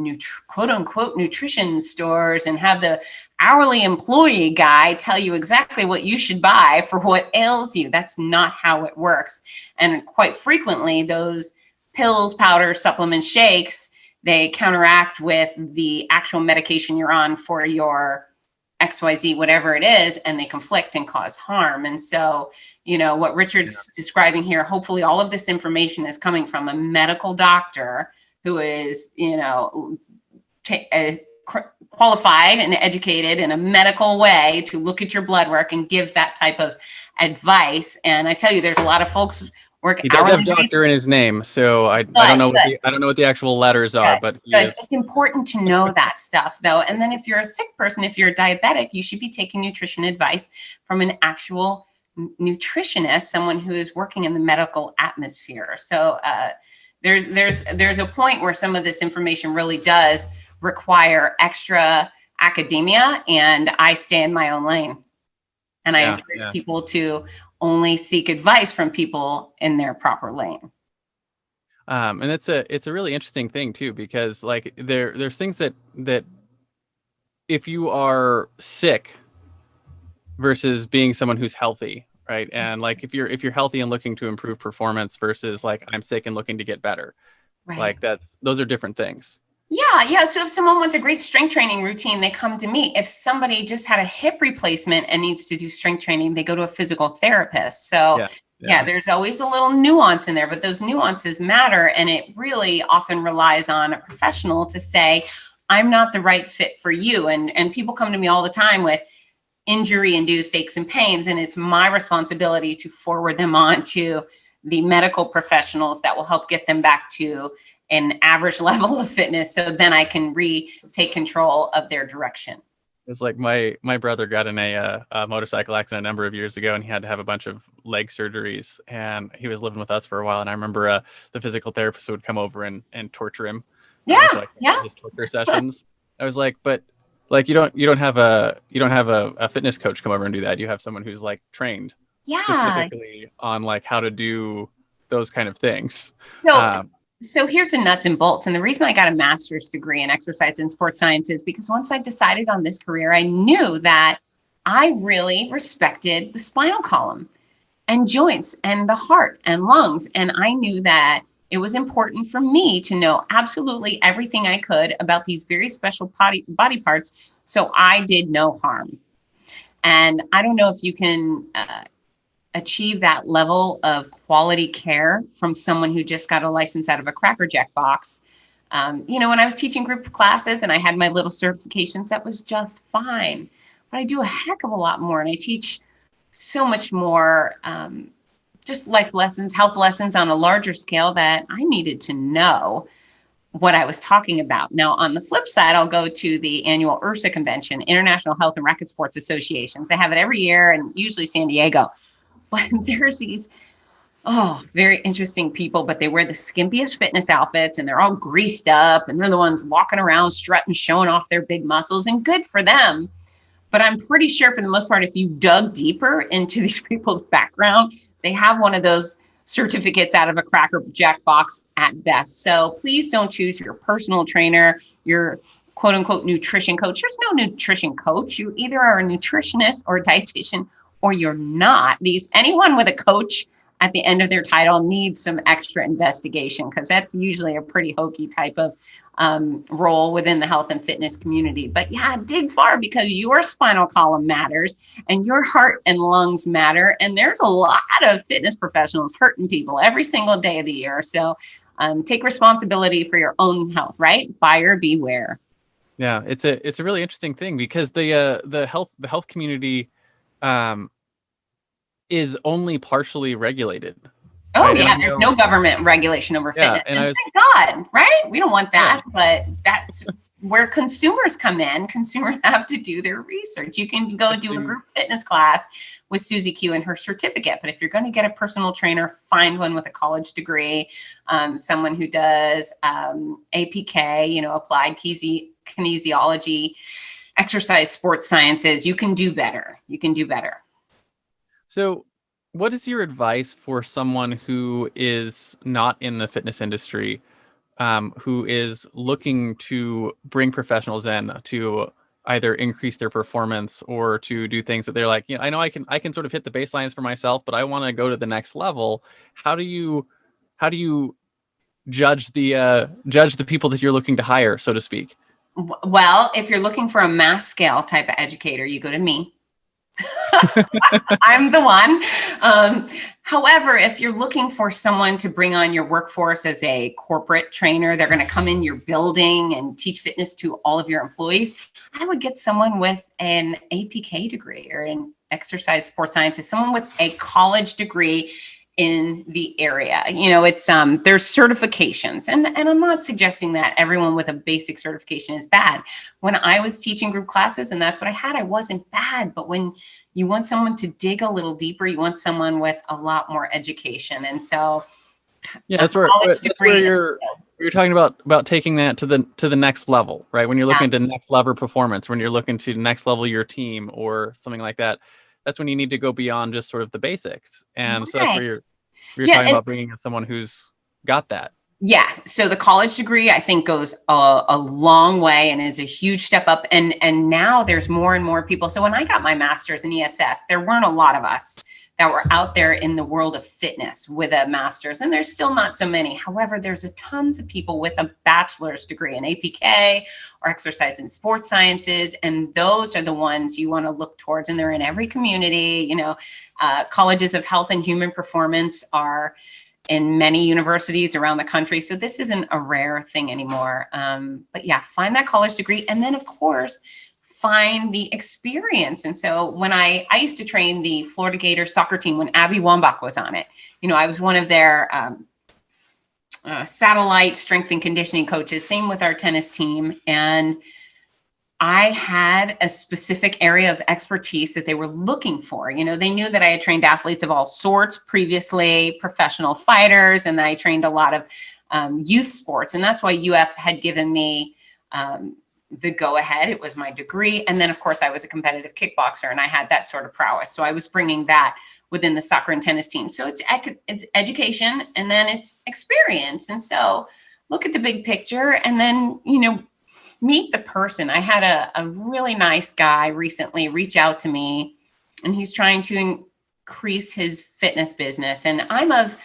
Speaker 1: quote unquote nutrition stores and have the hourly employee guy tell you exactly what you should buy for what ails you. That's not how it works. And quite frequently, those pills, powders, supplements, shakes, they counteract with the actual medication you're on for your XYZ, whatever it is, and they conflict and cause harm. And so, what Richard's describing here, hopefully all of this information is coming from a medical doctor who is, qualified and educated in a medical way to look at your blood work and give that type of advice. And I tell you, there's a lot of folks work.
Speaker 3: He does have doctor in his name, so I don't know what the actual letters are, but
Speaker 1: it's important to know that stuff, though. And then if you're a sick person, if you're a diabetic, you should be taking nutrition advice from an actual nutritionist, someone who is working in the medical atmosphere. So there's a point where some of this information really does require extra academia, and I stay in my own lane. And I encourage people to only seek advice from people in their proper lane.
Speaker 3: And it's a really interesting thing too, because like there's things that if you are sick versus being someone who's healthy, right? And like if you're healthy and looking to improve performance versus like I'm sick and looking to get better, right. Like those are different things.
Speaker 1: Yeah. So if someone wants a great strength training routine, they come to me. If somebody just had a hip replacement and needs to do strength training, they go to a physical therapist. So there's always a little nuance in there, but those nuances matter. And it really often relies on a professional to say, I'm not the right fit for you. And people come to me all the time with injury-induced aches and pains, and it's my responsibility to forward them on to the medical professionals that will help get them back to an average level of fitness, so then I can take control of their direction.
Speaker 3: It's like my brother got in a motorcycle accident a number of years ago, and he had to have a bunch of leg surgeries, and he was living with us for a while. And I remember the physical therapist would come over and torture him. His torture sessions. I was like, but Like you don't have a fitness coach come over and do that. You have someone who's like trained
Speaker 1: Yeah.
Speaker 3: specifically on like how to do those kind of things.
Speaker 1: So here's the nuts and bolts. And the reason I got a master's degree in exercise and sports science is because once I decided on this career, I knew that I really respected the spinal column and joints and the heart and lungs. And I knew that it was important for me to know absolutely everything I could about these very special body parts so I did no harm. And I don't know if you can achieve that level of quality care from someone who just got a license out of a Cracker Jack box. When I was teaching group classes and I had my little certifications, that was just fine. But I do a heck of a lot more, and I teach so much more, just life lessons, health lessons on a larger scale that I needed to know what I was talking about. Now, on the flip side, I'll go to the annual IHRSA convention, International Health and Racket Sports Associations. They have it every year, and usually San Diego. But there's these, very interesting people, but they wear the skimpiest fitness outfits and they're all greased up and they're the ones walking around strutting, showing off their big muscles, and good for them. But I'm pretty sure for the most part, if you dug deeper into these people's background, they have one of those certificates out of a Cracker Jack box at best. So please don't choose your personal trainer, your quote unquote nutrition coach. There's no nutrition coach. You either are a nutritionist or a dietitian, or you're not. Anyone with a coach at the end of their title needs some extra investigation, because that's usually a pretty hokey type of role within the health and fitness community. But yeah, dig far, because your spinal column matters and your heart and lungs matter. And there's a lot of fitness professionals hurting people every single day of the year. So take responsibility for your own health, right? Buyer beware.
Speaker 3: Yeah, it's a really interesting thing, because the health community is only partially regulated.
Speaker 1: Oh,
Speaker 3: right?
Speaker 1: yeah, there's no government regulation over fitness. And thank God, right? We don't want that, but that's where consumers come in. Consumers have to do their research. You can go do a group fitness class with Susie Q and her certificate, but if you're going to get a personal trainer, find one with a college degree, someone who does APK, applied kinesiology, exercise sports sciences. You can do better.
Speaker 3: So what is your advice for someone who is not in the fitness industry, who is looking to bring professionals in to either increase their performance or to do things that they're like, I know I can sort of hit the baselines for myself, but I want to go to the next level. How do you judge the people that you're looking to hire, so to speak?
Speaker 1: Well, if you're looking for a mass scale type of educator, you go to me. I'm the one. However, if you're looking for someone to bring on your workforce as a corporate trainer, they're going to come in your building and teach fitness to all of your employees, I would get someone with an APK degree or an exercise sports sciences, someone with a college degree in the area. It's there's certifications, and I'm not suggesting that everyone with a basic certification is bad. When I was teaching group classes and that's what I had, I wasn't bad. But when you want someone to dig a little deeper, you want someone with a lot more education. And so
Speaker 3: that's where you're talking about taking that to the next level, right? When you're looking to next level performance, when you're looking to next level your team or something like that, that's when you need to go beyond just sort of the basics. And so that's where you're talking about bringing in someone who's got that.
Speaker 1: Yeah. So the college degree, I think, goes a long way and is a huge step up. And now there's more and more people. So when I got my master's in ESS, there weren't a lot of us that were out there in the world of fitness with a master's, and there's still not so many. However, there's a tons of people with a bachelor's degree in APK or exercise and sports sciences, and those are the ones you want to look towards, and they're in every community. Colleges of health and human performance are in many universities around the country, so this isn't a rare thing anymore. But yeah, find that college degree, and then of course find the experience. And so when I used to train the Florida Gators soccer team when Abby Wambach was on it, I was one of their satellite strength and conditioning coaches, same with our tennis team. And I had a specific area of expertise that they were looking for. They knew that I had trained athletes of all sorts previously, professional fighters, and I trained a lot of youth sports. And that's why UF had given me the go ahead. It was my degree. And then of course I was a competitive kickboxer and I had that sort of prowess. So I was bringing that within the soccer and tennis team. So it's education and then it's experience. And so look at the big picture and then, meet the person. I had a really nice guy recently reach out to me and he's trying to increase his fitness business. And I'm of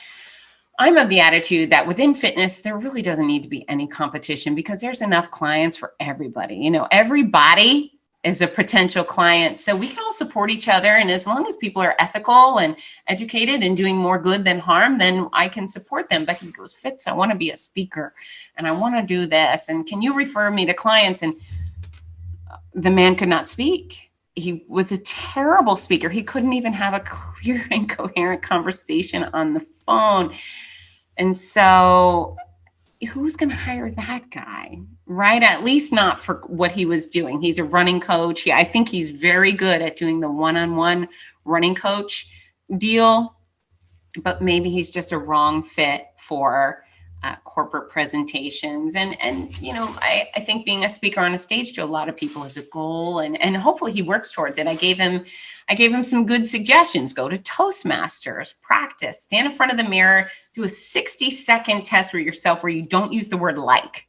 Speaker 1: the attitude that within fitness, there really doesn't need to be any competition because there's enough clients for everybody. Everybody is a potential client. So we can all support each other. And as long as people are ethical and educated and doing more good than harm, then I can support them. But he goes, Fitz, I want to be a speaker and I want to do this. And can you refer me to clients? And the man could not speak. He was a terrible speaker. He couldn't even have a clear and coherent conversation on the phone. And so who's going to hire that guy, right? At least not for what he was doing. He's a running coach. I think he's very good at doing the one-on-one running coach deal, but maybe he's just a wrong fit for corporate presentations. And I think being a speaker on a stage to a lot of people is a goal, and hopefully he works towards it. I gave him some good suggestions. Go to Toastmasters, practice, stand in front of the mirror, do a 60-second test for yourself where you don't use the word like.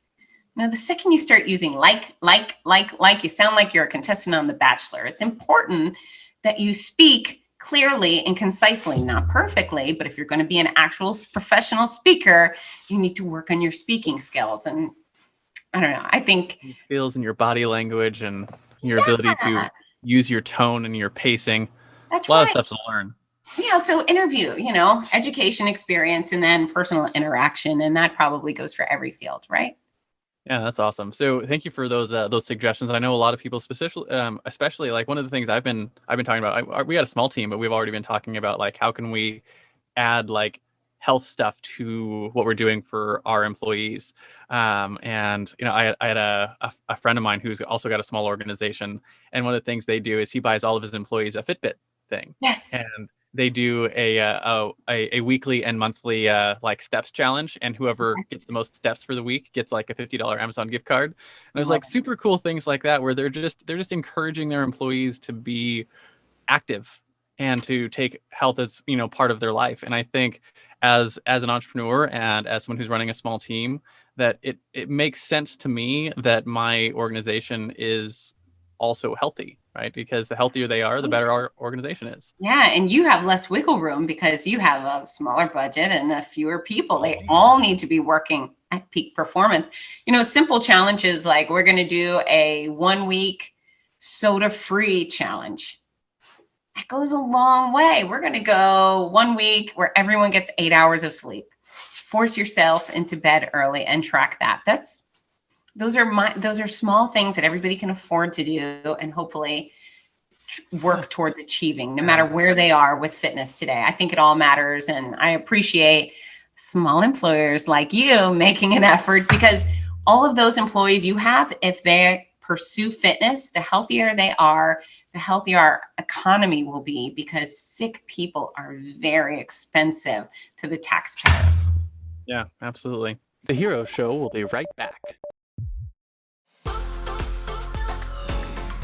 Speaker 1: Now, the second you start using like, you sound like you're a contestant on The Bachelor. It's important that you speak clearly and concisely, not perfectly, but if you're going to be an actual professional speaker, you need to work on your speaking skills. And I don't know, I think
Speaker 3: skills and your body language and your ability to use your tone and your pacing.
Speaker 1: That's
Speaker 3: a lot
Speaker 1: right.
Speaker 3: of stuff to learn.
Speaker 1: Yeah. So interview, education, experience, and then personal interaction. And that probably goes for every field, right?
Speaker 3: Yeah, that's awesome. So thank you for those suggestions. I know a lot of people, especially like one of the things I've been talking about. We had a small team, but we've already been talking about like how can we add like health stuff to what we're doing for our employees. I had a friend of mine who's also got a small organization, and one of the things they do is he buys all of his employees a Fitbit thing.
Speaker 1: Yes.
Speaker 3: And they do a weekly and monthly like steps challenge, and whoever gets the most steps for the week gets like a $50 Amazon gift card. And there's like super cool things like that where they're just encouraging their employees to be active and to take health as part of their life. And I think as an entrepreneur and as someone who's running a small team, that it makes sense to me that my organization is also healthy, right? Because the healthier they are, the better our organization is.
Speaker 1: Yeah. And you have less wiggle room because you have a smaller budget and fewer people. They all need to be working at peak performance. Simple challenges like we're going to do a 1-week soda-free challenge. That goes a long way. We're going to go 1 week where everyone gets 8 hours of sleep. Force yourself into bed early and track that. Those are small things that everybody can afford to do and hopefully work towards achieving no matter where they are with fitness today. I think it all matters. And I appreciate small employers like you making an effort, because all of those employees you have, if they pursue fitness, the healthier they are, the healthier our economy will be, because sick people are very expensive to the taxpayer.
Speaker 3: Yeah, absolutely.
Speaker 2: The Hero Show will be right back.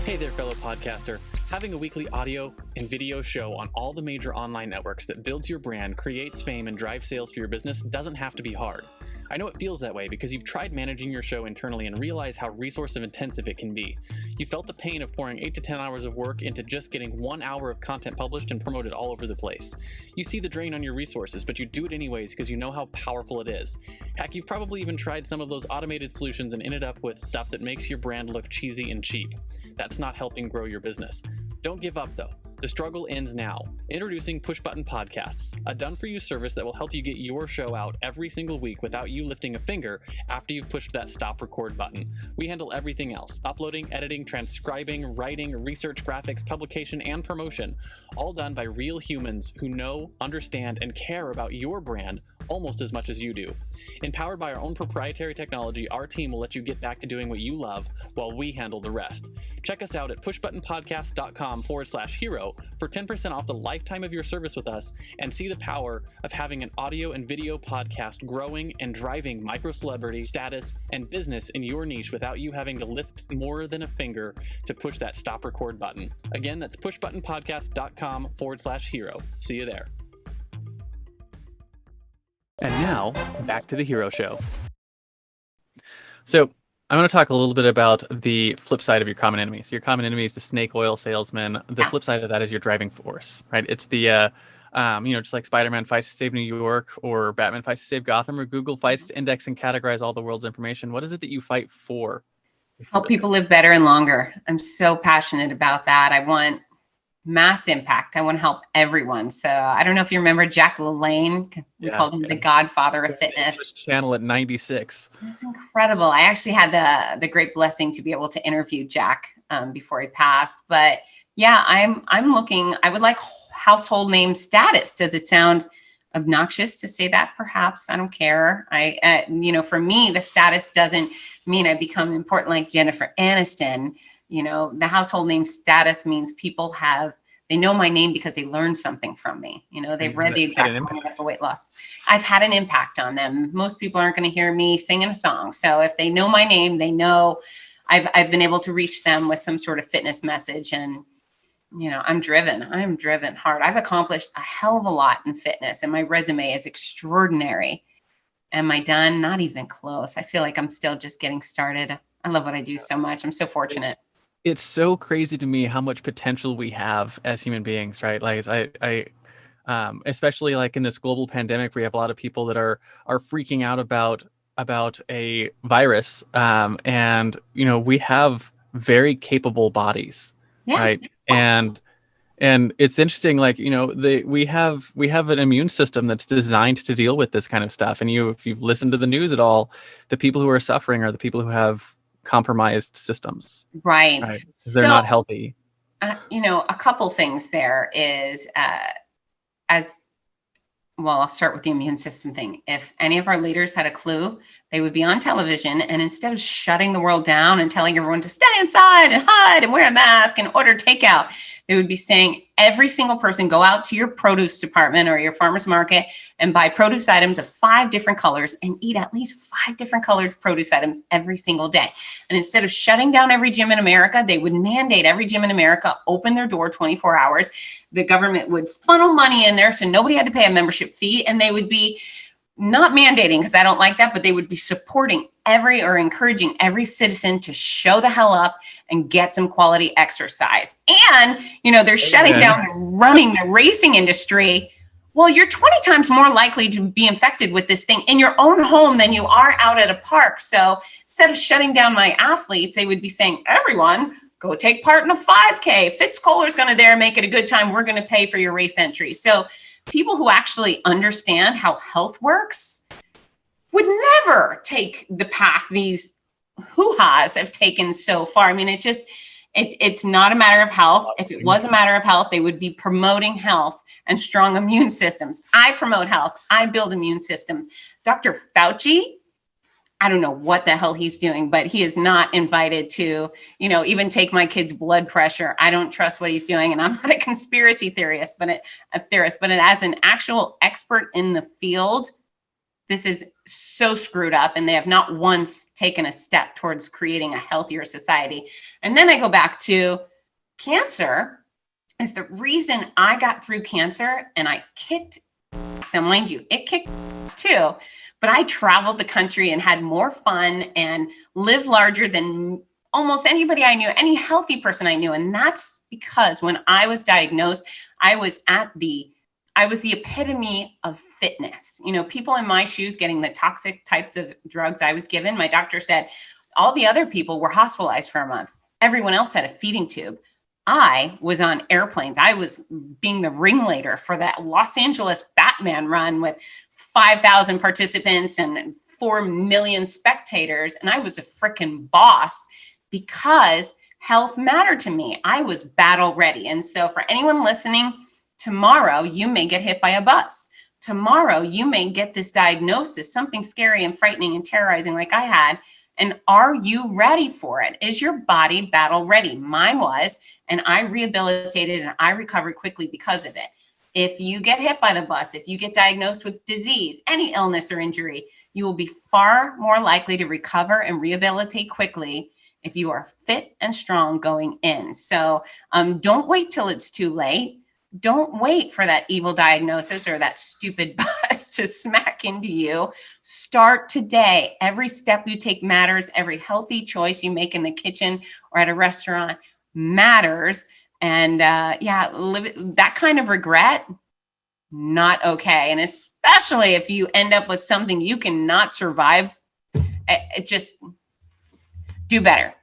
Speaker 2: Hey there, fellow podcaster. Having a weekly audio and video show on all the major online networks that builds your brand, creates fame, and drives sales for your business doesn't have to be hard. I know it feels that way because you've tried managing your show internally and realize how resource intensive it can be. You felt the pain of pouring 8 to 10 hours of work into just getting 1 hour of content published and promoted all over the place. You see the drain on your resources, but you do it anyways because you know how powerful it is. Heck, you've probably even tried some of those automated solutions and ended up with stuff that makes your brand look cheesy and cheap. That's not helping grow your business. Don't give up though. The struggle ends now. Introducing Push Button Podcasts, a done-for-you service that will help you get your show out every single week without you lifting a finger after you've pushed that stop record button. We handle everything else: uploading, editing, transcribing, writing, research, graphics, publication, and promotion, all done by real humans who know, understand, and care about your brand, almost as much as you do. Empowered by our own proprietary technology, our team will let you get back to doing what you love while we handle the rest. Check us out at pushbuttonpodcast.com/hero for 10% off the lifetime of your service with us, and see the power of having an audio and video podcast growing and driving micro celebrity status and business in your niche without you having to lift more than a finger to push that stop record button. Again, that's pushbuttonpodcast.com/hero. See you there. And now, back to the Hero Show.
Speaker 3: So I want to talk a little bit about the flip side of your common enemy. So your common enemy is the snake oil salesman. The flip side of that is your driving force, right? It's the, just like Spider-Man fights to save New York, or Batman fights to save Gotham, or Google fights to index and categorize all the world's information. What is it that you fight for?
Speaker 1: Help people live better and longer. I'm so passionate about that. I want mass impact. I want to help everyone. So I don't know if you remember Jack LaLanne. We called him the godfather of fitness.
Speaker 3: Channel at 96.
Speaker 1: It's incredible. I actually had the great blessing to be able to interview Jack before he passed. But yeah, I'm looking. I would like household name status. Does it sound obnoxious to say that? Perhaps. I don't care. For me, the status doesn't mean I become important like Jennifer Aniston. The household name status means people they know my name because they learned something from me. They've read the exact formula for weight loss. I've had an impact on them. Most people aren't going to hear me singing a song. So if they know my name, they know I've been able to reach them with some sort of fitness message. And, I'm driven hard. I've accomplished a hell of a lot in fitness, and my resume is extraordinary. Am I done? Not even close. I feel like I'm still just getting started. I love what I do so much. I'm so fortunate.
Speaker 3: It's so crazy to me how much potential we have as human beings, right? Like I especially like in this global pandemic, we have a lot of people that are freaking out about a virus, and we have very capable bodies, right? And it's interesting, like we have an immune system that's designed to deal with this kind of stuff. And if you've listened to the news at all, the people who are suffering are the people who have compromised systems, right? They're not healthy.
Speaker 1: A couple things there is I'll start with the immune system thing. If any of our leaders had a clue, they would be on television, and instead of shutting the world down and telling everyone to stay inside and hide and wear a mask and order takeout, they would be saying, every single person go out to your produce department or your farmer's market and buy produce items of 5 different colors and eat at least 5 different colored produce items every single day. And instead of shutting down every gym in America, they would mandate every gym in America open their door 24 hours. The government would funnel money in there so nobody had to pay a membership fee, and they would be not mandating, because I don't like that, but they would be supporting encouraging every citizen to show the hell up and get some quality exercise. And, they're shutting down the racing industry. Well, you're 20 times more likely to be infected with this thing in your own home than you are out at a park. So instead of shutting down my athletes, they would be saying, everyone, go take part in a 5K. Fitz Koehler's going to there, make it a good time. We're going to pay for your race entry. So people who actually understand how health works would never take the path these hoo-has have taken so far. I mean, it's not a matter of health. If it was a matter of health, they would be promoting health and strong immune systems. I promote health. I build immune systems. Dr. Fauci, I don't know what the hell he's doing, but he is not invited to, even take my kid's blood pressure. I don't trust what he's doing. And I'm not a conspiracy theorist, but as an actual expert in the field, this is so screwed up, and they have not once taken a step towards creating a healthier society. And then I go back to cancer is the reason I got through cancer, and I kicked. Now, mind you, it kicked too, but I traveled the country and had more fun and lived larger than almost anybody I knew, any healthy person I knew. And that's because when I was diagnosed, I was the epitome of fitness. People in my shoes getting the toxic types of drugs I was given. My doctor said all the other people were hospitalized for a month. Everyone else had a feeding tube. I was on airplanes. I was being the ringleader for that Los Angeles Batman run with 5,000 participants and 4 million spectators. And I was a freaking boss because health mattered to me. I was battle ready. And so for anyone listening, tomorrow you may get hit by a bus. Tomorrow, you may get this diagnosis, something scary and frightening and terrorizing like I had. And are you ready for it? Is your body battle ready? Mine was, and I rehabilitated and I recovered quickly because of it. If you get hit by the bus, if you get diagnosed with disease, any illness or injury, you will be far more likely to recover and rehabilitate quickly if you are fit and strong going in. So don't wait till it's too late. Don't wait for that evil diagnosis or that stupid bus to smack into you. Start today. Every step you take matters. Every healthy choice you make in the kitchen or at a restaurant matters. And that kind of regret, not okay. And especially if you end up with something you cannot survive, it just do better,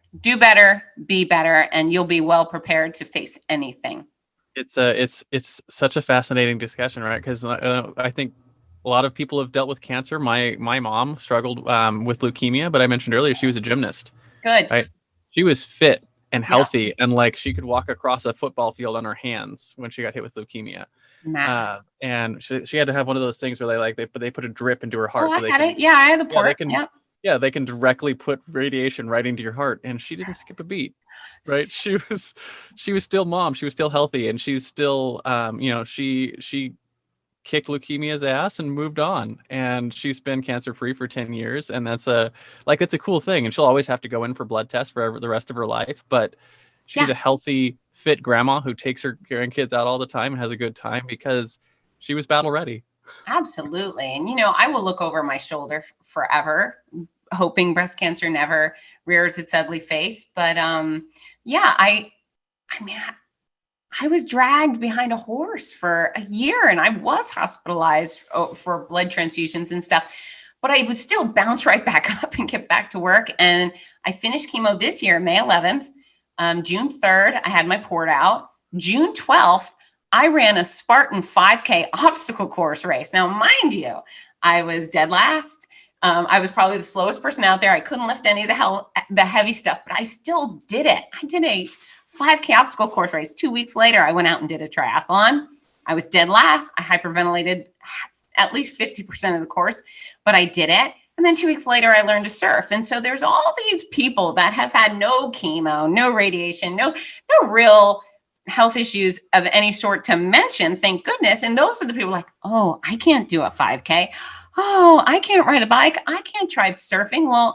Speaker 1: be better, and you'll be well prepared to face anything.
Speaker 3: It's such a fascinating discussion, right? Because I think a lot of people have dealt with cancer. My mom struggled with leukemia, but I mentioned earlier she was a gymnast.
Speaker 1: Good.
Speaker 3: Right? She was fit and healthy, and like she could walk across a football field on her hands when she got hit with leukemia. And she had to have one of those things where they put a drip into her heart.
Speaker 1: I had it. Yeah, I had the port.
Speaker 3: They can directly put radiation right into your heart, and she didn't skip a beat, right? She was still mom. She was still healthy, and she's still, she kicked leukemia's ass and moved on, and she's been cancer free for 10 years, and that's a cool thing. And she'll always have to go in for blood tests for the rest of her life, but she's a healthy, fit grandma who takes her grandkids out all the time and has a good time because she was battle ready.
Speaker 1: Absolutely. And, I will look over my shoulder forever, hoping breast cancer never rears its ugly face. But I was dragged behind a horse for a year, and I was hospitalized for blood transfusions and stuff. But I would still bounce right back up and get back to work. And I finished chemo this year, May 11th. June 3rd, I had my port out. June 12th, I ran a Spartan 5K obstacle course race. Now, mind you, I was dead last. I was probably the slowest person out there. I couldn't lift any of the heavy stuff, but I still did it. I did a 5K obstacle course race. 2 weeks later, I went out and did a triathlon. I was dead last. I hyperventilated at least 50% of the course, but I did it. And then 2 weeks later, I learned to surf. And so there's all these people that have had no chemo, no radiation, no real health issues of any sort to mention, thank goodness. And those are the people like, oh, I can't do a 5K. Oh, I can't ride a bike. I can't try surfing. Well,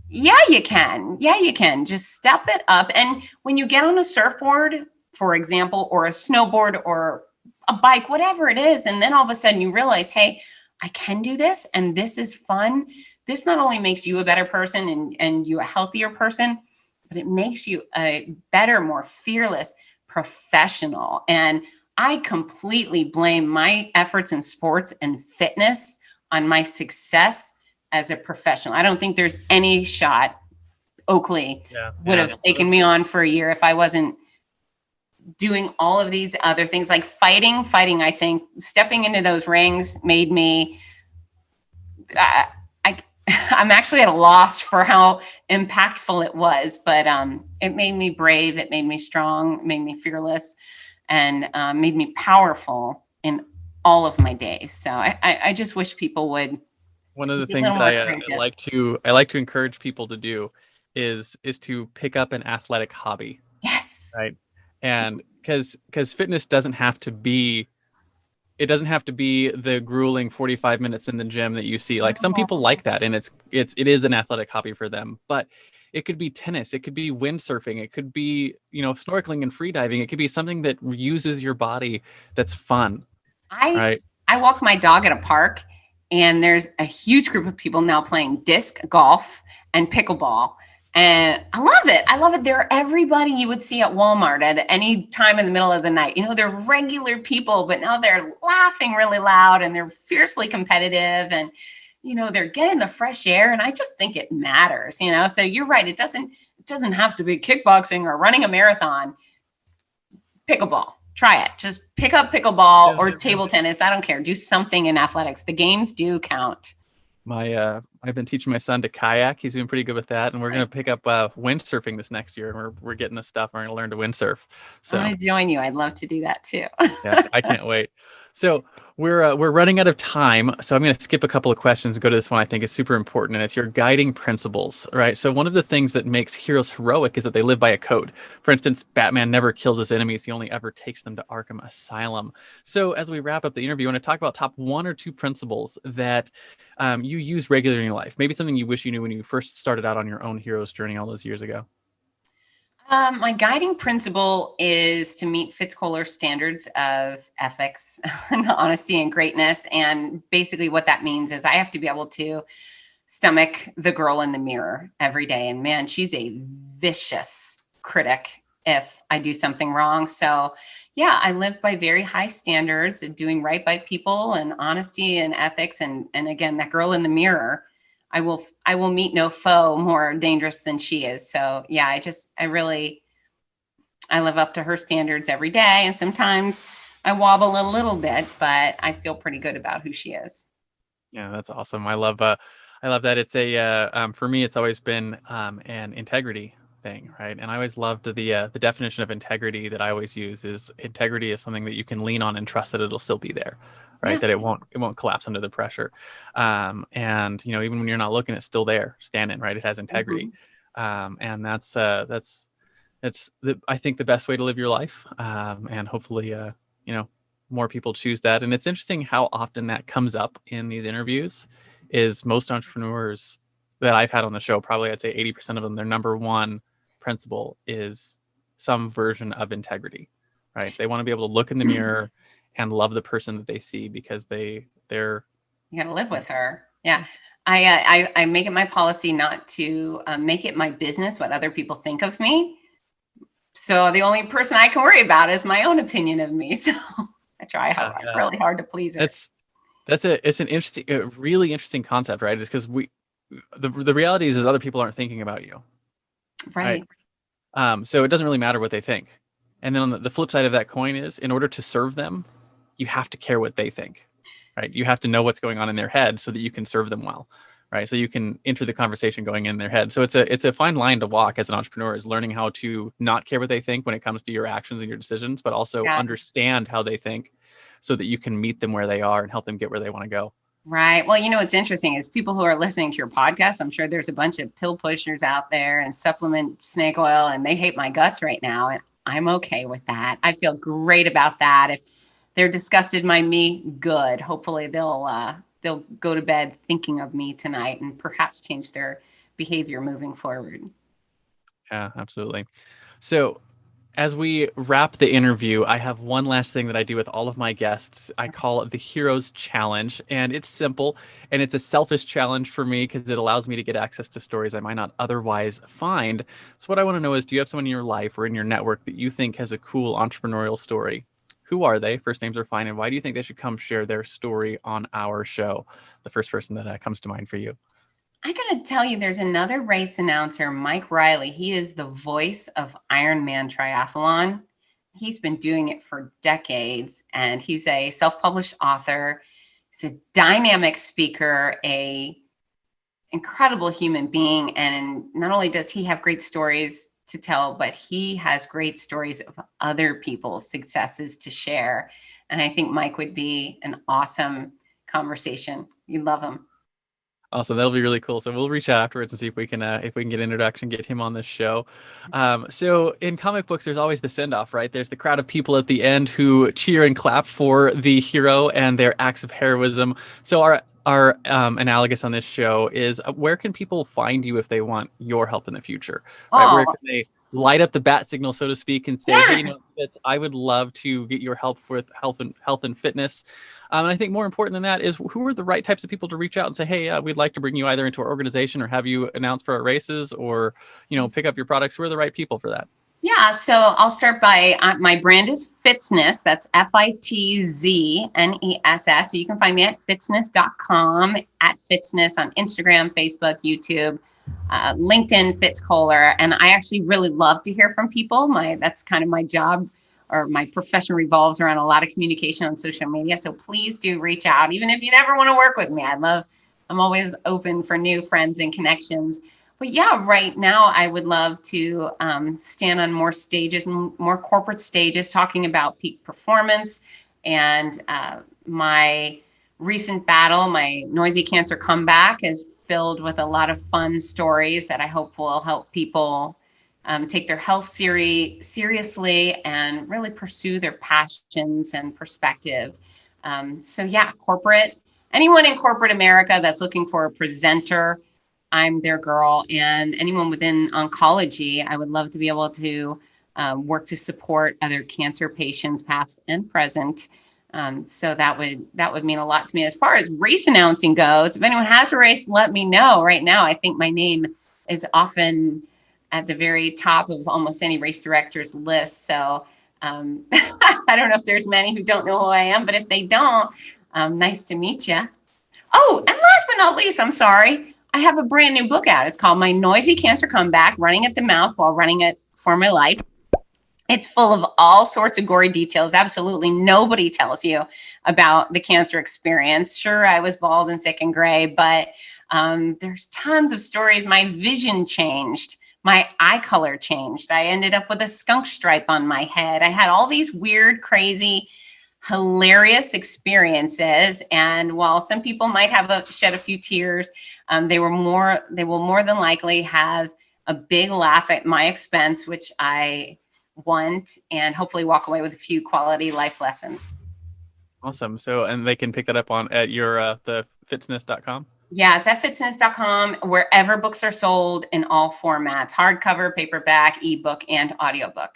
Speaker 1: yeah, you can. Yeah, you can. Just step it up. And when you get on a surfboard, for example, or a snowboard or a bike, whatever it is, and then all of a sudden you realize, hey, I can do this, and this is fun. This not only makes you a better person and you a healthier person, but it makes you a better, more fearless professional. And I completely blame my efforts in sports and fitness on my success as a professional. I don't think there's any shot Oakley would have taken me on for a year if I wasn't doing all of these other things like fighting. I think stepping into those rings made me, I'm actually at a loss for how impactful it was, but it made me brave. It made me strong, made me fearless, and made me powerful in all of my days. So I just wish people would.
Speaker 3: One of the things I like to encourage people to do is to pick up an athletic hobby.
Speaker 1: Yes. Right.
Speaker 3: And because fitness doesn't have to be the grueling 45 minutes in the gym that you see. Like some people like that, and it is an athletic hobby for them. But it could be tennis, it could be windsurfing, it could be snorkeling and freediving. It could be something that uses your body that's fun. I
Speaker 1: walk my dog at a park, and there's a huge group of people now playing disc golf and pickleball. And I love it. They're everybody you would see at Walmart at any time in the middle of the night. They're regular people, but now they're laughing really loud and they're fiercely competitive, and, they're getting the fresh air. And I just think it matters, so you're right. It doesn't have to be kickboxing or running a marathon. Pickleball, try it. Just pick up pickleball or table tennis. I don't care. Do something in athletics. The games do count.
Speaker 3: I've been teaching my son to kayak. He's doing pretty good with that, and we're going to pick up windsurfing this next year. And we're getting this stuff. We're going to learn to windsurf. So
Speaker 1: I'm going to join you. I'd love to do that too.
Speaker 3: Yeah, I can't wait. So we're running out of time, so I'm going to skip a couple of questions and go to this one I think is super important, and it's your guiding principles, right? So one of the things that makes heroes heroic is that they live by a code. For instance, Batman never kills his enemies; he only ever takes them to Arkham Asylum. So as we wrap up the interview, I want to talk about top 1 or 2 principles that you use regularly in your life. Maybe something you wish you knew when you first started out on your own hero's journey all those years ago.
Speaker 1: My guiding principle is to meet Fitz Koehler standards of ethics, and honesty, and greatness. And basically, what that means is I have to be able to stomach the girl in the mirror every day. And man, she's a vicious critic if I do something wrong. So, yeah, I live by very high standards of doing right by people and honesty and ethics. And again, that girl in the mirror. I will meet no foe more dangerous than she is. So yeah, I live up to her standards every day. And sometimes I wobble a little bit, but I feel pretty good about who she is.
Speaker 3: Yeah, that's awesome. I love that. It's for me, it's always been an integrity thing, right? And I always loved the definition of integrity that I always use is integrity is something that you can lean on and trust that it'll still be there, right? Yeah. That it won't collapse under the pressure. And even when you're not looking, it's still there, standing, right? It has integrity. Mm-hmm. And that's I think the best way to live your life. And hopefully, more people choose that. And it's interesting how often that comes up in these interviews. Is most entrepreneurs that I've had on the show, probably I'd say 80% of them, their number one principle is some version of integrity, right? They want to be able to look in the mirror and love the person that they see because they're
Speaker 1: you got to live with her. Yeah. I make it my policy not to make it my business what other people think of me. So the only person I can worry about is my own opinion of me. So I try really hard to please her.
Speaker 3: It's a really interesting concept, right? It's because the reality is other people aren't thinking about you.
Speaker 1: Right.
Speaker 3: So it doesn't really matter what they think. And then on the flip side of that coin is in order to serve them, you have to care what they think, right? You have to know what's going on in their head so that you can serve them well, right? So you can enter the conversation going in their head. So it's a fine line to walk as an entrepreneur, is learning how to not care what they think when it comes to your actions and your decisions, but also understand how they think so that you can meet them where they are and help them get where they want to go.
Speaker 1: Right. Well, what's interesting is people who are listening to your podcast, I'm sure there's a bunch of pill pushers out there and supplement snake oil, and they hate my guts right now. And I'm okay with that. I feel great about that. If they're disgusted by me, good. Hopefully they'll go to bed thinking of me tonight and perhaps change their behavior moving forward.
Speaker 3: Yeah, absolutely. So as we wrap the interview, I have one last thing that I do with all of my guests. I call it the Heroes Challenge, and it's simple, and it's a selfish challenge for me because it allows me to get access to stories I might not otherwise find. So what I want to know is, do you have someone in your life or in your network that you think has a cool entrepreneurial story? Who are they? First names are fine. And why do you think they should come share their story on our show? The first person that comes to mind for you.
Speaker 1: I got to tell you, there's another race announcer, Mike Riley. He is the voice of Ironman Triathlon. He's been doing it for decades, and he's a self-published author. He's a dynamic speaker, a incredible human being. And not only does he have great stories to tell, but he has great stories of other people's successes to share. And I think Mike would be an awesome conversation. You'd love him.
Speaker 3: Awesome. That'll be really cool. So we'll reach out afterwards and see if we can get an introduction, get him on this show. So in comic books, there's always the send-off, right? There's the crowd of people at the end who cheer and clap for the hero and their acts of heroism. So our analogous on this show is, where can people find you if they want your help in the future? Right? Where can they light up the bat signal, so to speak, and say, hey, Fitz, I would love to get your help with health and fitness. And I think more important than that is, who are the right types of people to reach out and say, hey, we'd like to bring you either into our organization or have you announce for our races or, pick up your products. Who are the right people for that?
Speaker 1: Yeah, so I'll start by, my brand is Fitzness. That's FITZNESS. So you can find me at fitzness.com, at Fitzness on Instagram, Facebook, YouTube, LinkedIn, Fitz Koehler. And I actually really love to hear from people. That's kind of my job, or my profession revolves around a lot of communication on social media. So please do reach out, even if you never want to work with me. I'm always open for new friends and connections. But yeah, right now I would love to stand on more stages, more corporate stages, talking about peak performance And my recent battle, my Noisy Cancer Comeback, is filled with a lot of fun stories that I hope will help people take their health seriously and really pursue their passions and perspective. So yeah, anyone in corporate America that's looking for a presenter, I'm their girl. And anyone within oncology, I would love to be able to work to support other cancer patients, past and present. So that would mean a lot to me. As far as race announcing goes, if anyone has a race, let me know. Right now, I think my name is often at the very top of almost any race director's list. So I don't know if there's many who don't know who I am, but if they don't, nice to meet you. Oh, and last but not least, I'm sorry, I have a brand new book out. It's called My Noisy Cancer Comeback, Running at the Mouth While Running It for My Life. It's full of all sorts of gory details. Absolutely nobody tells you about the cancer experience. Sure, I was bald and sick and gray, but there's tons of stories. My vision changed. My eye color changed. I ended up with a skunk stripe on my head. I had all these weird, crazy, hilarious experiences. And while some people might have shed a few tears, they will more than likely have a big laugh at my expense, which I want, and hopefully walk away with a few quality life lessons.
Speaker 3: Awesome. So, and they can pick that up at your the fitzness.com.
Speaker 1: Yeah, it's at fitzness.com, wherever books are sold in all formats: hardcover, paperback, ebook, and audiobook.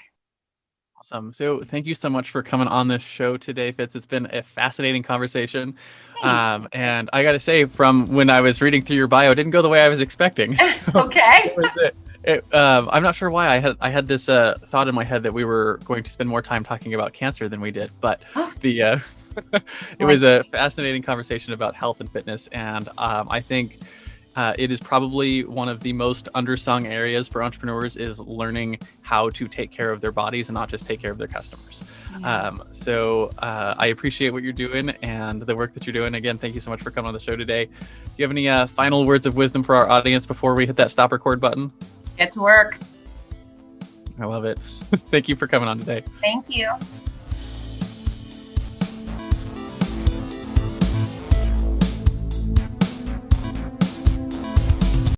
Speaker 3: Awesome. So thank you so much for coming on this show today, Fitz. It's been a fascinating conversation. And I got to say, from when I was reading through your bio, it didn't go the way I was expecting.
Speaker 1: Okay.
Speaker 3: I'm not sure why I had this thought in my head that we were going to spend more time talking about cancer than we did, but it was a fascinating conversation about health and fitness, and I think it is probably one of the most undersung areas for entrepreneurs, is learning how to take care of their bodies and not just take care of their customers. Yeah. So I appreciate what you're doing and the work that you're doing. Again, thank you so much for coming on the show today. Do you have any final words of wisdom for our audience before we hit that stop record button?
Speaker 1: Get to work.
Speaker 3: I love it. Thank you for coming on today.
Speaker 1: Thank you.